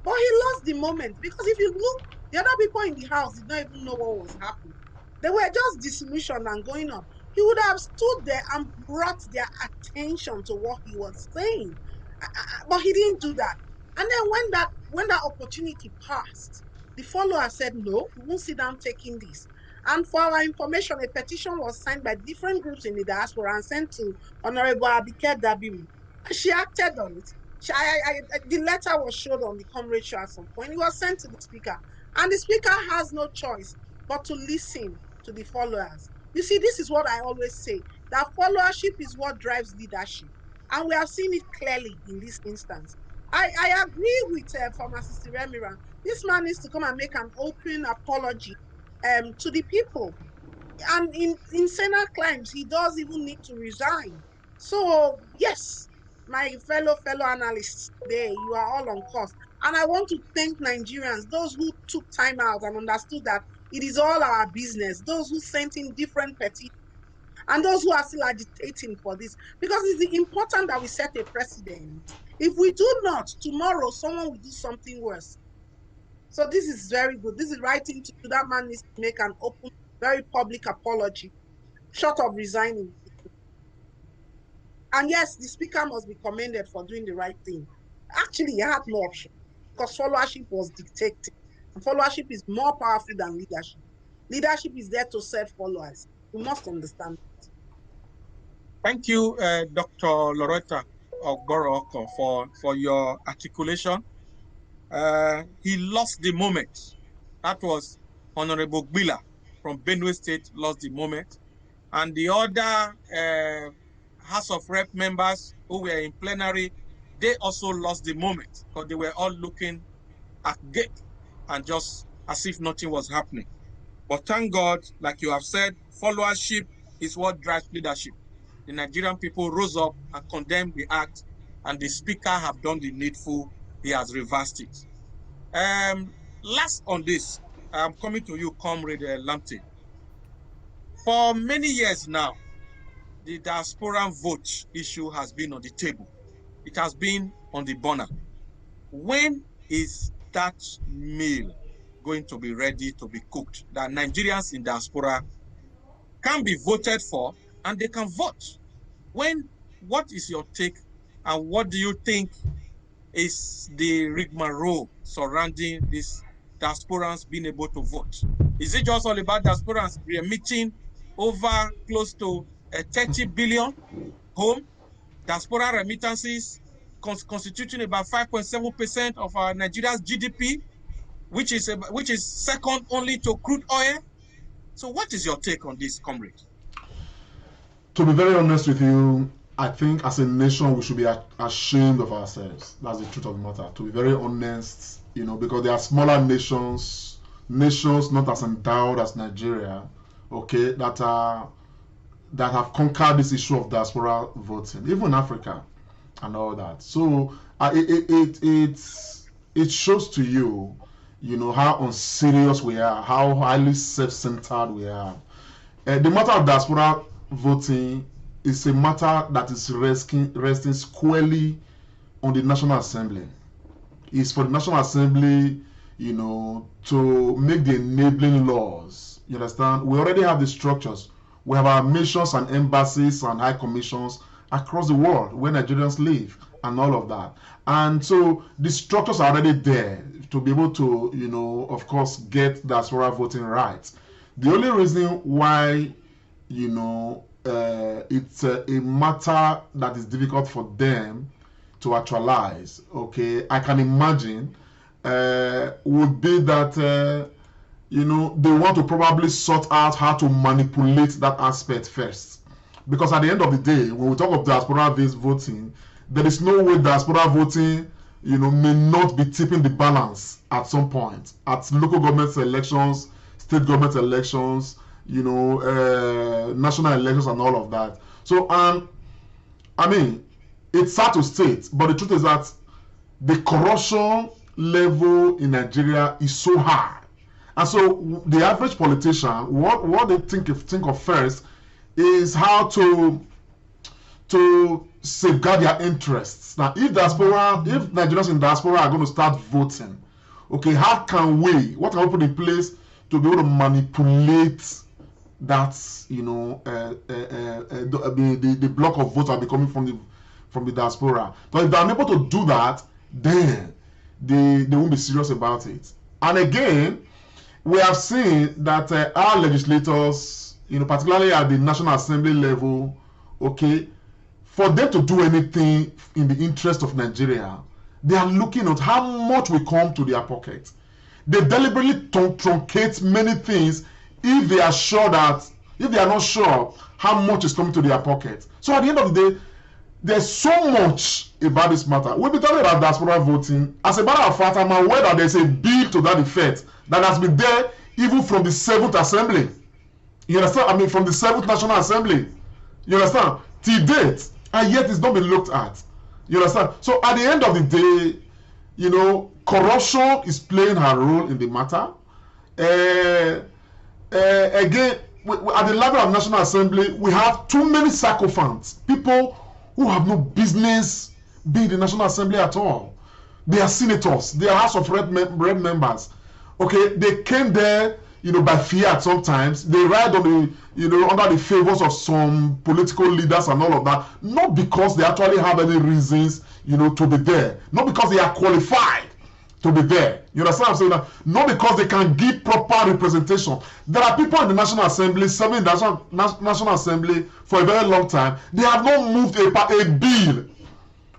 But he lost the moment, because if you look, the other people in the house did not even know what was happening. They were just disillusioned and going on. He would have stood there and brought their attention to what he was saying. But he didn't do that. And then when that opportunity passed, the follower said, no, we won't sit down taking this. And for our information, a petition was signed by different groups in the diaspora and sent to Honorable Abike Dabiru. And she acted on it. The letter was showed on the Comrade show at some point. It was sent to the speaker. And the speaker has no choice but to listen to the followers. You see, this is what I always say, that followership is what drives leadership. And we have seen it clearly in this instance. I agree with Pharmacist Remiran. This man needs to come and make an open apology to the people. And in Senate claims, he does even need to resign. So yes, my fellow analysts there, you are all on course. And I want to thank Nigerians, those who took time out and understood that it is all our business, those who sent in different petitions, and those who are still agitating for this, because it's important that we set a precedent. If we do not, tomorrow someone will do something worse. So this is very good. This is right thing to do. That man needs to make an open, very public apology, short of resigning. And yes, the speaker must be commended for doing the right thing. Actually, he had no option because followership was dictated. And followership is more powerful than leadership. Leadership is there to serve followers. We must understand.
Thank you, Dr. Loretta Ogboroko, for your articulation. He lost the moment. That was Honorable Gbila from Benue State lost the moment. And the other House of Rep members who were in plenary, they also lost the moment because they were all looking at gate and just as if nothing was happening. But thank God, like you have said, followership is what drives leadership. The Nigerian people rose up and condemned the act, and the speaker have done the needful. He has reversed it. Last on this, I'm coming to you, Comrade Lamptey. For many years now, the diaspora vote issue has been on the table. It has been on the burner. When is that meal going to be ready to be cooked? That Nigerians in diaspora can be voted for and they can vote. What is your take and what do you think is the rigmarole surrounding these diasporans being able to vote? Is it just all about diasporans remitting over close to 30 billion home? Diaspora remittances constituting about 5.7% of our Nigeria's GDP, which is second only to crude oil. So what is your take on this, comrade?
To be very honest with you, I think as a nation we should be ashamed of ourselves. That's the truth of the matter. To be very honest, because there are smaller nations not as endowed as Nigeria, okay, that have conquered this issue of diaspora voting, even Africa and all that. So it shows to you, how unserious we are, how highly self-centered we are. The matter of diaspora voting is a matter that is resting squarely on the National Assembly. It's for the National Assembly, to make the enabling laws. You understand? We already have the structures. We have our missions and embassies and high commissions across the world where Nigerians live and all of that. And so the structures are already there to be able to, of course, get diaspora voting rights. The only reason why, it's a matter that is difficult for them to actualize, okay, I can imagine, would be that, they want to probably sort out how to manipulate that aspect first. Because at the end of the day, when we talk of diaspora-based voting, there is no way diaspora voting, may not be tipping the balance at some point. At local government elections, state government elections, national elections and all of that. So, it's sad to state, but the truth is that the corruption level in Nigeria is so high. And so the average politician, what they think of first is how to safeguard their interests. Now, if Nigerians in diaspora are going to start voting, okay, what can we put in place to be able to manipulate that, the block of votes are becoming from the diaspora. So if they're unable to do that, then they won't be serious about it. And again, we have seen that our legislators, particularly at the National Assembly level, okay, for them to do anything in the interest of Nigeria, they are looking at how much will come to their pocket. They deliberately truncate many things if they are not sure how much is coming to their pocket. So at the end of the day, there's so much about this matter. We'll be talking about diaspora voting. As a matter of fact, I'm aware that there's a bill to that effect that has been there even from the 7th Assembly. You understand? I mean, from the 7th National Assembly. You understand? Till date, and yet it's not been looked at. You understand? So at the end of the day, you know, corruption is playing her role in the matter. Again, at the level of National Assembly, we have too many sycophants, people who have no business being in the National Assembly at all. They are senators, they are House of Rep members. Okay, they came there, you know, by fiat sometimes. They ride on the, you know, under the favors of some political leaders and all of that. Not because they actually have any reasons, you know, to be there. Not because they are qualified to be there. You understand what I'm saying? Now, not because they can give proper representation. There are people in the National Assembly, serving the National Assembly for a very long time. They have not moved a bill.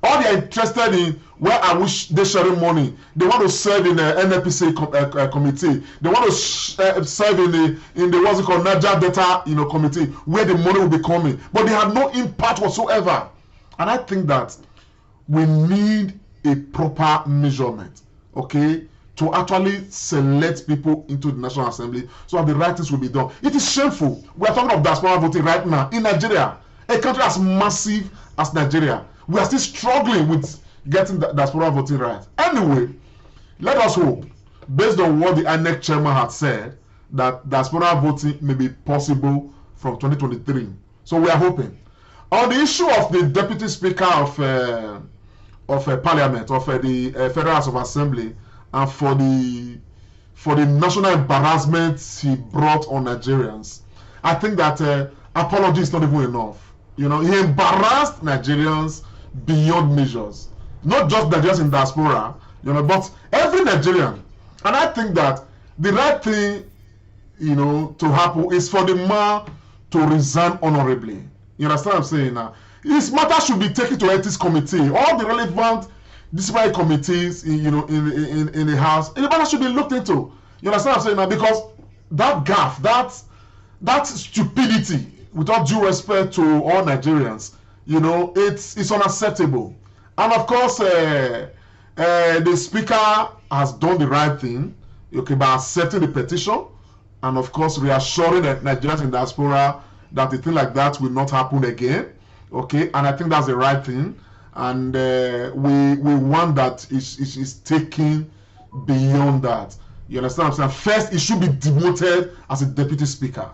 All they are interested in, where I wish they sharing money. They want to serve in the NNPC committee. They want to serve in the what's it called, Niger Delta, you know, committee, where the money will be coming. But they have no impact whatsoever. And I think that we need a proper measurement, okay, to actually select people into the National Assembly so that the right things will be done. It is shameful. We are talking of diaspora voting right now in Nigeria, a country as massive as Nigeria. We are still struggling with getting the diaspora voting right. Anyway, let us hope, based on what the INEC chairman had said, that diaspora voting may be possible from 2023. So we are hoping. On the issue of the deputy speaker of parliament, of the Federal House of Assembly, and for the national embarrassment he brought on Nigerians, I think that apology is not even enough. You know, he embarrassed Nigerians beyond measures. Not just Nigerians in diaspora, you know, but every Nigerian. And I think that the right thing, you know, to happen is for the man to resign honorably. You understand what I'm saying now? His matter should be taken to ethics committee. All the relevant disciplinary committees, you know, in the house, the matter should be looked into. You understand what I'm saying now? Because that gaffe, that stupidity, with all due respect to all Nigerians, you know, it's unacceptable. And of course, the speaker has done the right thing, okay, by accepting the petition, and of course reassuring the Nigerians in diaspora that a thing like that will not happen again, okay. And I think that's the right thing, and we want that it's taken beyond that. You understand what I'm saying? First, it should be demoted as a deputy speaker,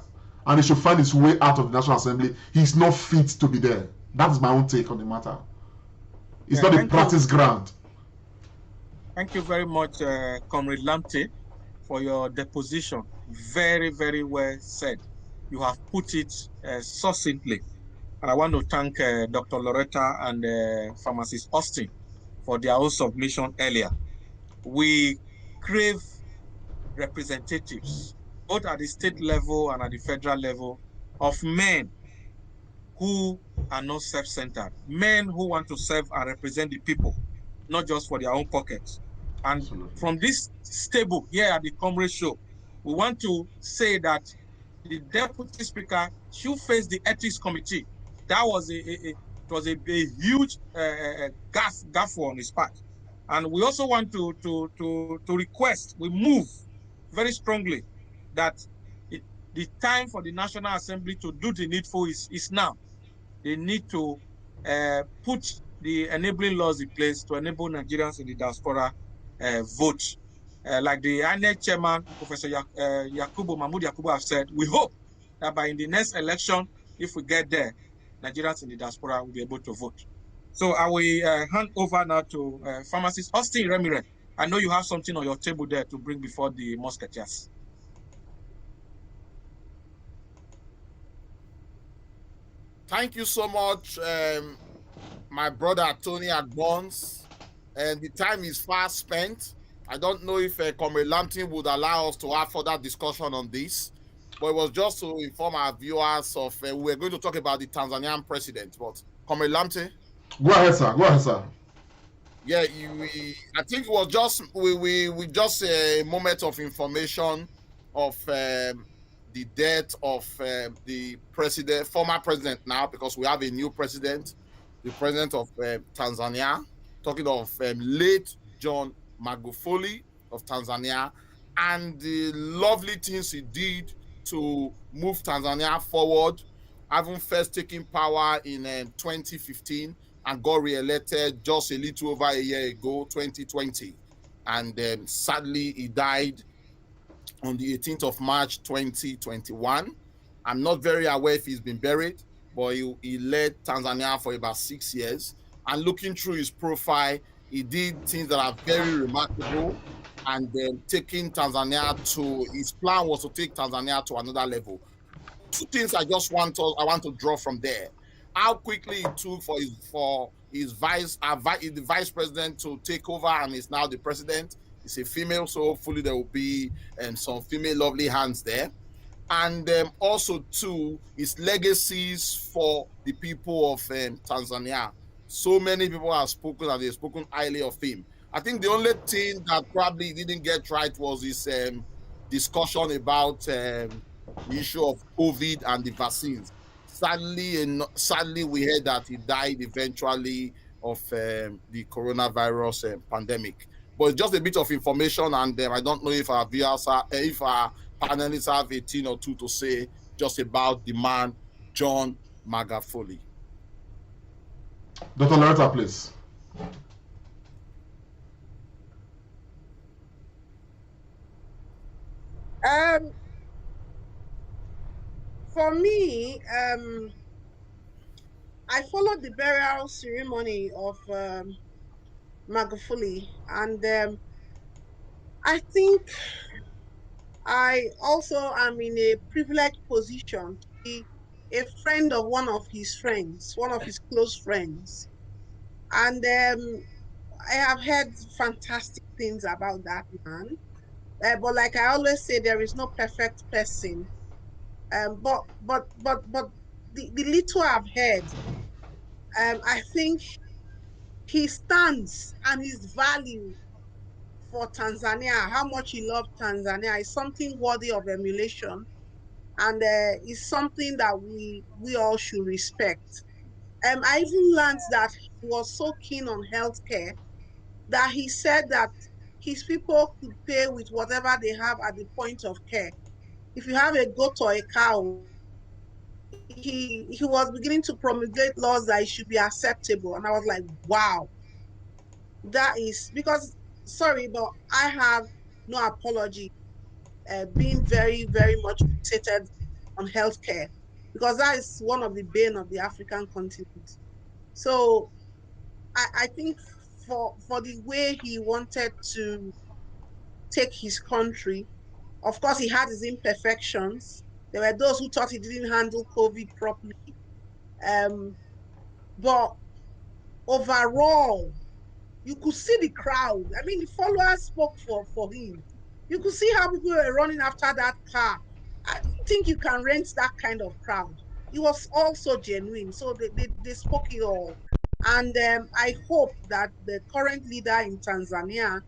and he should find his way out of the National Assembly. He's not fit to be there. That is my own take on the matter. It's not a practice ground.
Thank you very much, Comrade Lamte, for your deposition. Very, very well said. You have put it succinctly. And I want to thank Dr. Loretta and Pharmacist Austin for their own submission earlier. We crave representatives, both at the state level and at the federal level, of men who are not self-centered, men who want to serve and represent the people, not just for their own pockets. And absolutely, from this stable here at the Comrade Show, we want to say that the deputy speaker should face the ethics committee. That was a huge gaffe on his part. And we also want to request, we move very strongly that the time for the National Assembly to do the needful is now. They need to put the enabling laws in place to enable Nigerians in the diaspora vote. Like the INEC chairman, Professor Mahmoud Yakubu, have said, we hope that by the next election, if we get there, Nigerians in the diaspora will be able to vote. So I will hand over now to Pharmacist Austin Remire. I know you have something on your table there to bring before the Musketeers.
Thank you so much, my brother Tony Agbons. And the time is fast spent. I don't know if Comrade Lampton would allow us to have further discussion on this, but it was just to inform our viewers of we're going to talk about the Tanzanian president. But Comrade Lampton?
Go ahead, sir. Go ahead, sir.
Yeah, I think it was just we just a moment of information of the death of the president, former president now, because we have a new president, the president of Tanzania, talking of late John Magufuli of Tanzania, and the lovely things he did to move Tanzania forward, having first taken power in 2015 and got re-elected just a little over a year ago, 2020. And sadly, he died on the 18th of March 2021. I'm not very aware if he's been buried, but he led Tanzania for about 6 years. And looking through his profile, he did things that are very remarkable. And then taking Tanzania to, his plan was to take Tanzania to another level. Two things I want to draw from there. How quickly it took for his the vice president to take over, and is now the president. It's a female, so hopefully there will be some female lovely hands there. And also too, his legacies for the people of Tanzania. So many people have spoken, and they've spoken highly of him. I think the only thing that probably didn't get right was his discussion about the issue of COVID and the vaccines. Sadly, we heard that he died eventually of the coronavirus pandemic. But just a bit of information, and I don't know if our viewers if our panelists have a thing or two to say just about the man, John Magufuli.
Dr. Loretta, please.
For me, I followed the burial ceremony of Magufuli, and I think I also am in a privileged position to be a friend of one of his friends, one of his close friends. And I have heard fantastic things about that man. But like I always say, there is no perfect person. But the little I've heard, I think his stance and his value for Tanzania, how much he loved Tanzania, is something worthy of emulation, and is something that we all should respect. I even learned that he was so keen on healthcare that he said that his people could pay with whatever they have at the point of care. If you have a goat or a cow, he was beginning to promulgate laws that it should be acceptable. And I was like, wow, that is because, sorry, but I have no apology being very, very much fixated on healthcare, because that is one of the bane of the African continent. So I think for the way he wanted to take his country, of course, he had his imperfections. There were those who thought he didn't handle COVID properly. But overall, you could see the crowd. I mean, the followers spoke for him. You could see how people were running after that car. I don't think you can rent that kind of crowd. It was also genuine. So they spoke it all. And I hope that the current leader in Tanzania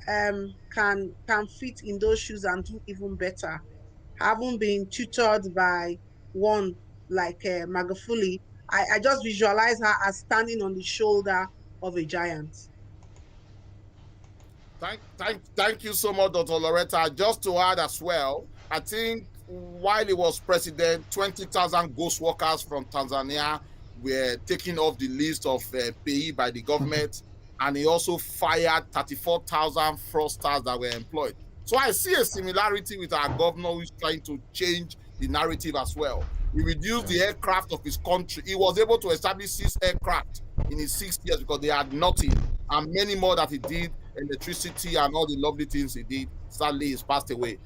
can fit in those shoes and do even better. Having been tutored by one like Magufuli, I just visualize her as standing on the shoulder of a giant.
Thank you so much, Dr. Loretta. Just to add as well, I think while he was president, 20,000 ghost workers from Tanzania were taken off the list of pay by the government, and he also fired 34,000 fraudsters that were employed. So I see a similarity with our governor who is trying to change the narrative as well. He reduced the aircraft of his country. He was able to establish 6 aircraft in his 6 years because they had nothing, and many more that he did, electricity and all the lovely things he did. Sadly, he's passed away.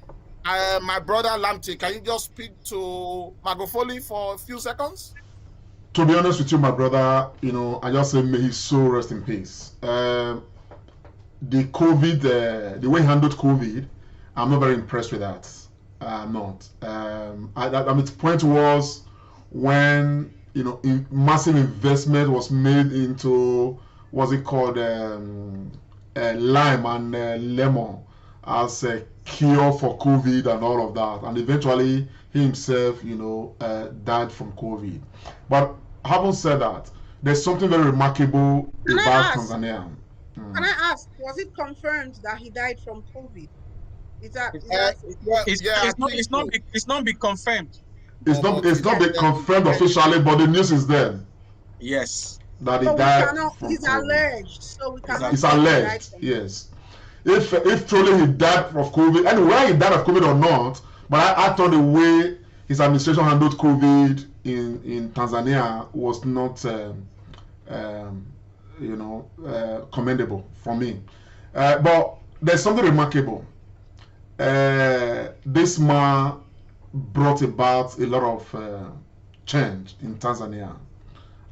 My brother Lamte, can you just speak to Magufuli for a few seconds?
To be honest with you, my brother, I just say may his soul rest in peace. The COVID, the way he handled COVID, I'm not very impressed with that. I'm not. The point was when massive investment was made into what's it called, lime and lemon as a cure for COVID and all of that, and eventually he himself, died from COVID. But having said that, there's something very remarkable about Tanzania.
Can I ask, was it confirmed that he died from COVID?
It's not be confirmed.
It's not been confirmed officially, but the news is there.
Yes.
That he died.
It's alleged, so we cannot.
It's alleged. Yes. If truly he died of COVID, and whether he died of COVID or not, but I thought the way his administration handled COVID in Tanzania was not, commendable for me. But there's something remarkable. This man brought about a lot of change in Tanzania,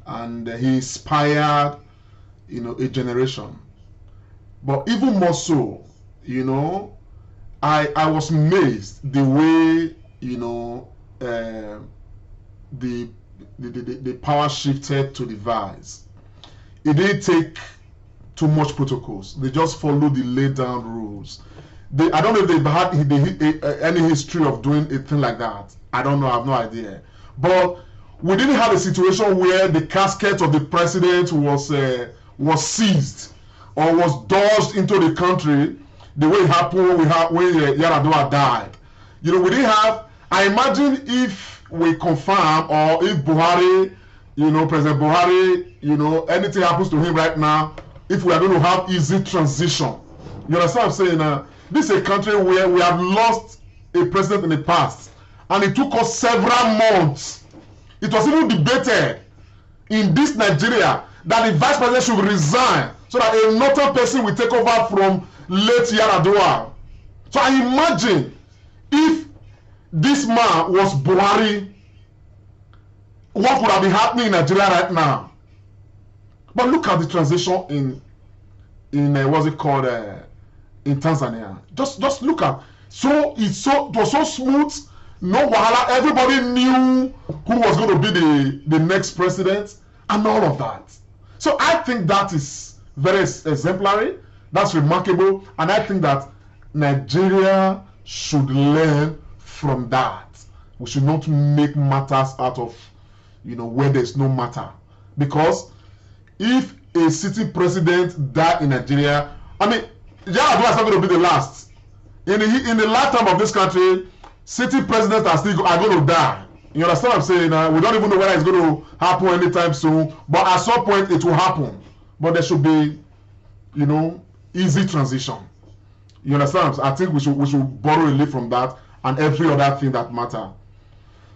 and he inspired, a generation. But even more so, I was amazed the way, the power shifted to the vice. It didn't take too much protocols. They just followed the laid down rules. I don't know if they've had any history of doing a thing like that. I don't know. I have no idea. But we didn't have a situation where the casket of the president was seized or was dodged into the country the way it happened when Yaradua died. We didn't have. I imagine if we confirm or if Buhari, President Buhari, anything happens to him right now, if we are going to have easy transition. You understand what I'm saying? This is a country where we have lost a president in the past, and it took us several months. It was even debated in this Nigeria that the vice president should resign so that another person will take over from late Yaradua. So I imagine if this man was Buhari, what would have been happening in Nigeria right now? But look at the transition in what's it called in Tanzania. Just look at it was so smooth, no wahala. Everybody knew who was going to be the next president and all of that. So I think that is very exemplary. That's remarkable, and I think that Nigeria should learn from that. We should not make matters out of where there's no matter, because if a sitting president died in Nigeria, I mean, Yaradua is not going to be the last. In the lifetime of this country, sitting presidents are going to die. You understand what I'm saying? We don't even know whether it's going to happen anytime soon, but at some point it will happen. But there should be, easy transition. You understand? I think we should borrow a leaf from that and every other thing that matter.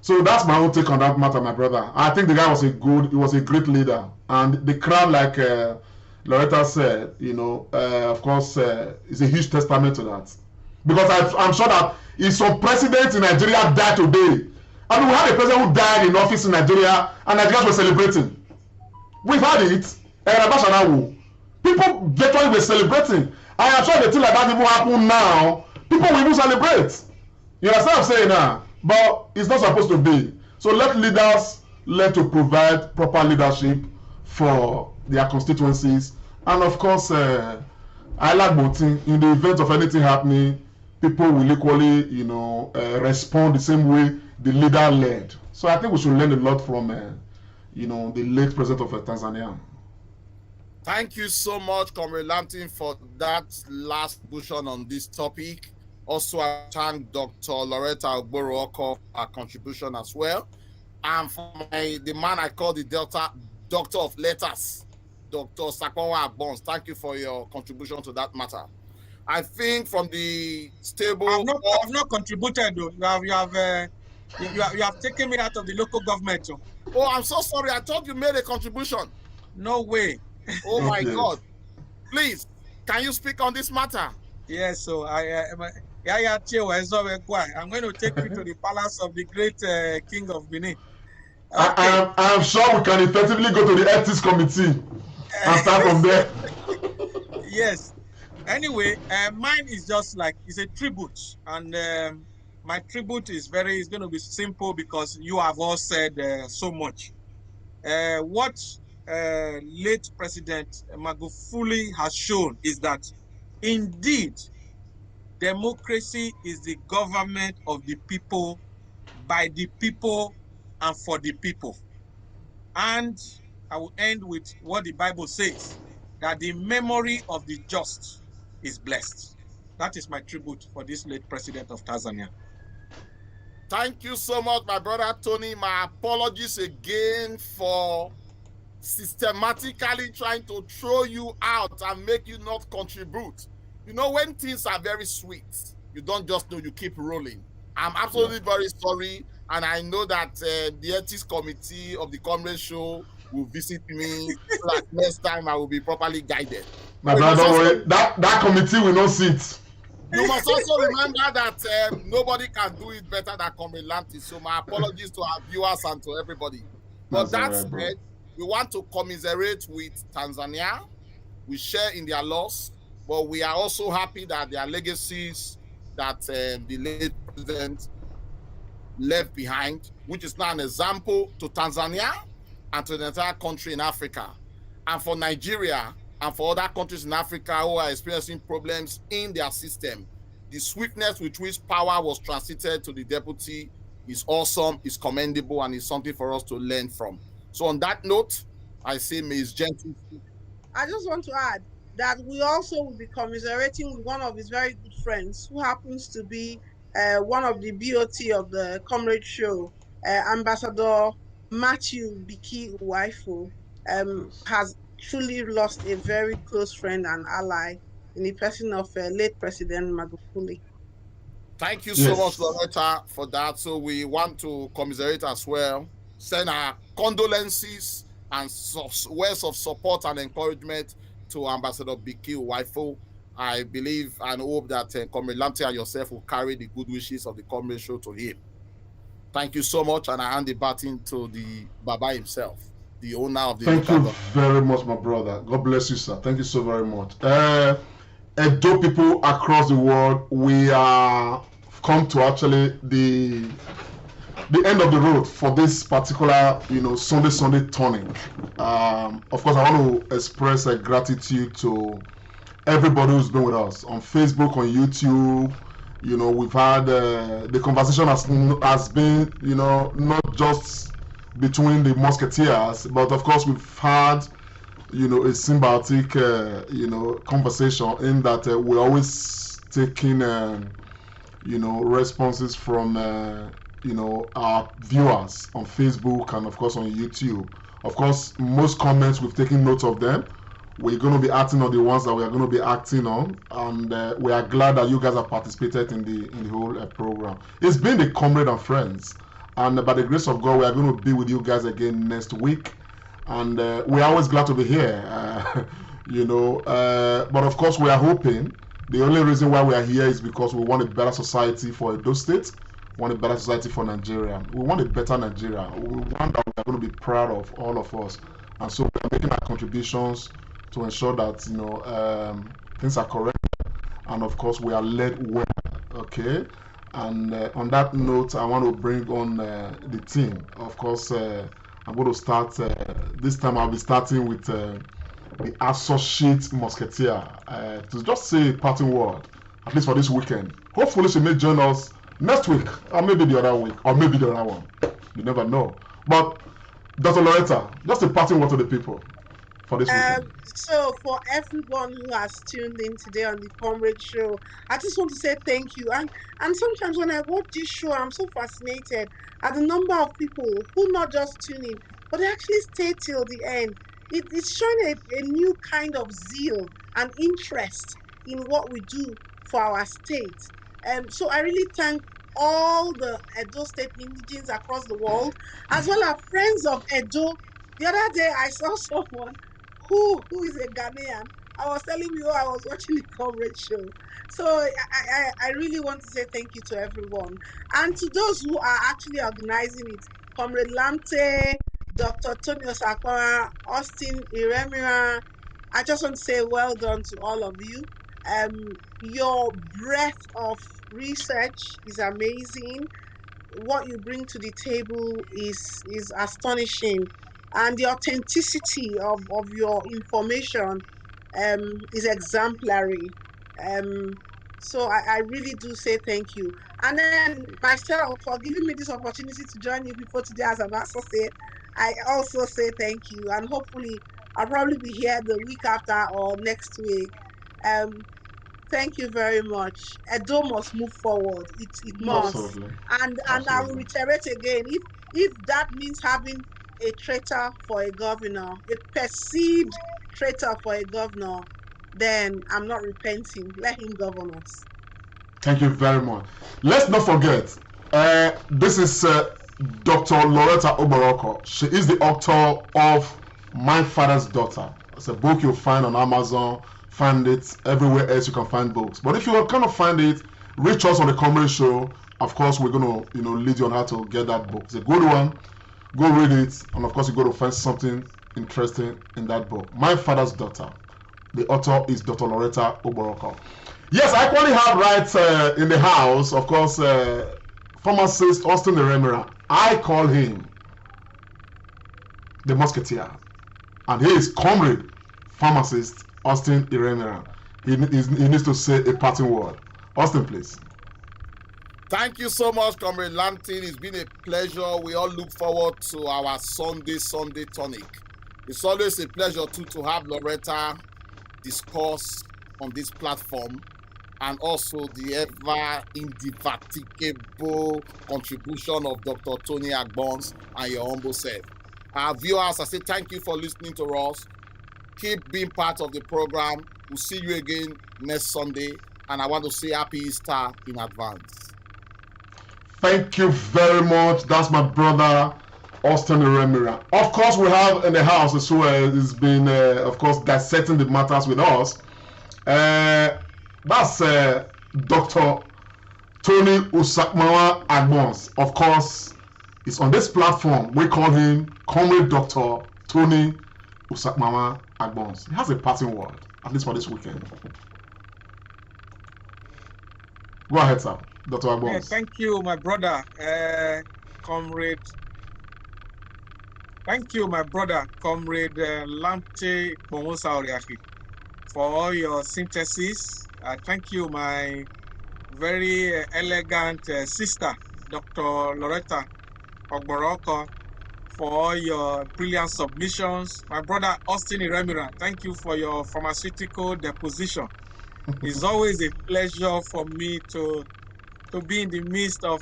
So that's my own take on that matter, my brother. I think the guy was a great leader, and the crowd, like Loretta said, of course, is a huge testament to that. Because I'm sure that if some president in Nigeria died today, I mean, we had a president who died in office in Nigeria, and Nigerians were celebrating. We've had it. People virtually were celebrating. I am sure the thing like that even happen now, people will even celebrate. You understand what I'm saying now? But it's not supposed to be. So let leaders learn to provide proper leadership for their constituencies. And of course, I like voting. In the event of anything happening, people will equally, respond the same way the leader led. So I think we should learn a lot from, the late president of Tanzania.
Thank you so much, Comrade Lampton, for that last portion on this topic. Also, I thank Dr. Loretta Ogboro-Oko for her contribution as well. And for the man I call the Doctor of Letters, Dr. Sakwawa Agbons, thank you for your contribution to that matter. I think from the stable...
I've not contributed, though. You have taken me out of the local government. Though.
Oh, I'm so sorry. I thought you made a contribution.
No way.
Oh, my God. Please, can you speak on this matter?
Yes, so I'm going to take you to the palace of the great King of Benin.
Okay. I'm sure we can effectively go to the ethics committee and start from there.
Yes. Anyway, mine is just like, it's a tribute. And my tribute is going to be simple because you have all said so much. What late President Magufuli has shown is that indeed, democracy is the government of the people, by the people, and for the people. And I will end with what the Bible says, that the memory of the just is blessed. That is my tribute for this late president of Tanzania.
Thank you so much, my brother Tony. My apologies again for systematically trying to throw you out and make you not contribute. You know, when things are very sweet, you don't just know, you keep rolling. I'm absolutely very sorry, and I know that the ethics committee of the Comrade Show will visit me so that next time I will be properly guided.
My brother, don't worry. That committee will not sit.
You must also remember that nobody can do it better than Comrade Lantis. So my apologies to our viewers and to everybody. But that said, we want to commiserate with Tanzania. We share in their loss, but we are also happy that their legacies that the late president left behind, which is now an example to Tanzania and to the entire country in Africa, and for Nigeria and for other countries in Africa who are experiencing problems in their system. The swiftness with which power was transited to the deputy is awesome, is commendable, and is something for us to learn from. So on that note, I say may his gentle.
I just want to add that we also will be commiserating with one of his very good friends who happens to be one of the BOT of the Comrade Show, Ambassador Matthew Biki Uwaifo, has truly lost a very close friend and ally in the person of late President Magufuli.
Thank you so much, Loretta, for that. So we want to commiserate as well, send our condolences and words of support and encouragement to Ambassador Biki Uwaifo. I believe and hope that Comrade Lamte and yourself will carry the good wishes of the Comrade Show to him. Thank you so much, and I hand the baton to the Baba himself, the owner of the.
Thank you very much, my brother. God bless you, sir. Thank you so very much. Edo people across the world, we are come to actually the end of the road for this particular, Sunday turning. Of course, I want to express a gratitude to everybody who's been with us on Facebook, on YouTube. We've had the conversation has been, not just between the musketeers, but of course we've had, a symbiotic, conversation in that we're always taking, responses from, our viewers on Facebook and of course on YouTube. Of course, most comments we've taken note of them. We're going to be acting on the ones that we are going to be acting on, and we are glad that you guys have participated in the whole program. It's been the Comrade and Friends, and by the grace of God, we are going to be with you guys again next week, and we're always glad to be here, but of course we are hoping. The only reason why we are here is because we want a better society for Edo State, we want a better society for Nigeria, we want a better Nigeria, we want that we are going to be proud of, all of us, and so we are making our contributions to ensure that things are correct, and of course we are led well. Okay, and on that note, I want to bring on the team. Of course, I'm going to start this time. I'll be starting with the associate musketeer to just say a parting word, at least for this weekend. Hopefully, she may join us next week, or maybe the other week, or maybe the other one. You never know. But Dr. Loretta, just a parting word to the people.
So for everyone who has tuned in today on the Comrade Show, I just want to say thank you. And sometimes when I watch this show, I'm so fascinated at the number of people who not just tune in, but they actually stay till the end. It's showing a new kind of zeal and interest in what we do for our state. So I really thank all the Edo State indigenes across the world, as well as friends of Edo. The other day, I saw someone who is a Ghanaian. I was telling you I was watching the Comrade Show. So I really want to say thank you to everyone. And to those who are actually organizing it, Comrade Lamte, Dr. Tony Osakwa, Austin Iremira, I just want to say well done to all of you. Your breadth of research is amazing. What you bring to the table is astonishing, and the authenticity of your information is exemplary. So I really do say thank you. And then myself for giving me this opportunity to join you before today as an associate, I also say thank you, and hopefully I'll probably be here the week after or next week. Thank you very much. Edo must move forward. It must.
Absolutely.
And I will
Absolutely.
reiterate again, if that means having a traitor for a governor, a perceived traitor for a governor, then I'm not repenting. Let him govern us.
Thank you very much. Let's not forget, this is Dr. Loretta Oboroko. She is the author of My Father's Daughter. It's a book you'll find on Amazon, find it everywhere else you can find books. But if you cannot find it, reach us on the Comrade Show. Of course, we're going to lead you on how to get that book. It's a good one. Go read it. And of course, you're going to find something interesting in that book. My Father's Daughter. The author is Dr. Loretta Oboroko. Yes, I actually have right in the house, of course, pharmacist Austin Iremira. I call him the Musketeer. And he is Comrade pharmacist Austin Iremira. He needs to say a parting word. Austin, please.
Thank you so much, Comrade Lampton. It's been a pleasure. We all look forward to our Sunday tonic. It's always a pleasure too to have Loretta discuss on this platform, and also the ever indefatigable contribution of Dr. Tony Agbons and your humble self. Our viewers, I say thank you for listening to us. Keep being part of the program. We'll see you again next Sunday, and I want to say Happy Easter in advance.
Thank you very much. That's my brother, Austin Iremira. Of course, we have in the house as well, has been, of course, dissecting the matters with us. That's Dr. Tony Usakmawa Agbons. Of course, it's on this platform. We call him Comrade Dr. Tony Usakmawa Agbons. He has a parting word, at least for this weekend. Go ahead, sir. Dr. Agbons.
Yeah, thank you, my brother, Comrade. Thank you, my brother, Comrade Lamte Bomosauriaki, for all your synthesis. Thank you, my very elegant sister, Dr. Loretta Oboroko, for all your brilliant submissions. My brother, Austin Iremira, thank you for your pharmaceutical deposition. It's always a pleasure for me to be in the midst of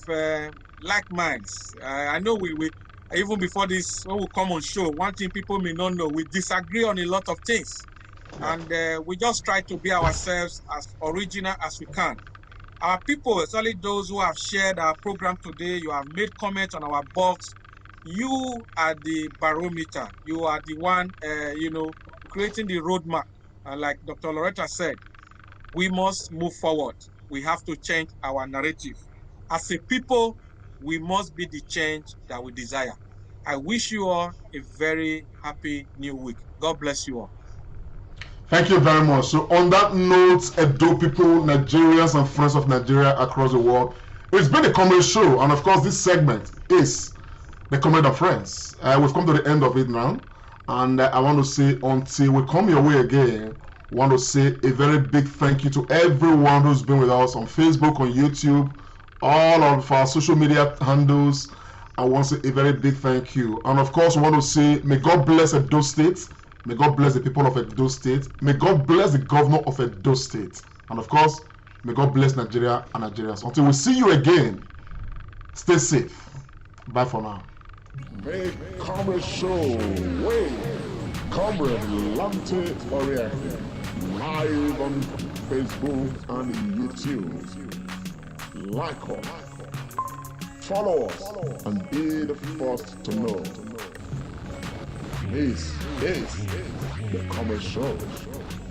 like minds. I know we even before this, when we come on show, one thing people may not know, we disagree on a lot of things. And we just try to be ourselves as original as we can. Our people, especially those who have shared our program today, you have made comments on our box. You are the barometer. You are the one, creating the roadmap. Like Dr. Loretta said, we must move forward. We have to change our narrative. As a people, we must be the change that we desire. I wish you all a very happy new week. God bless you all.
Thank you very much. So on that note, Edo people, Nigerians and friends of Nigeria across the world, it's been a Comrade Show, and of course this segment is the Comrade and Friends. We've come to the end of it now, and I want to say until we come your way again, I want to say a very big thank you to everyone who's been with us on Facebook, on YouTube, all of our social media handles. I want to say a very big thank you. And of course, we want to say, may God bless Edo State. May God bless the people of Edo State. May God bless the governor of Edo State. And of course, may God bless Nigeria and Nigerians. Until we see you again, stay safe. Bye for now.
Make Comrade Show with Comrade Lamte Oriake, live on Facebook and YouTube. Like us, follow us, and be the first to know. This is the Comrade Show.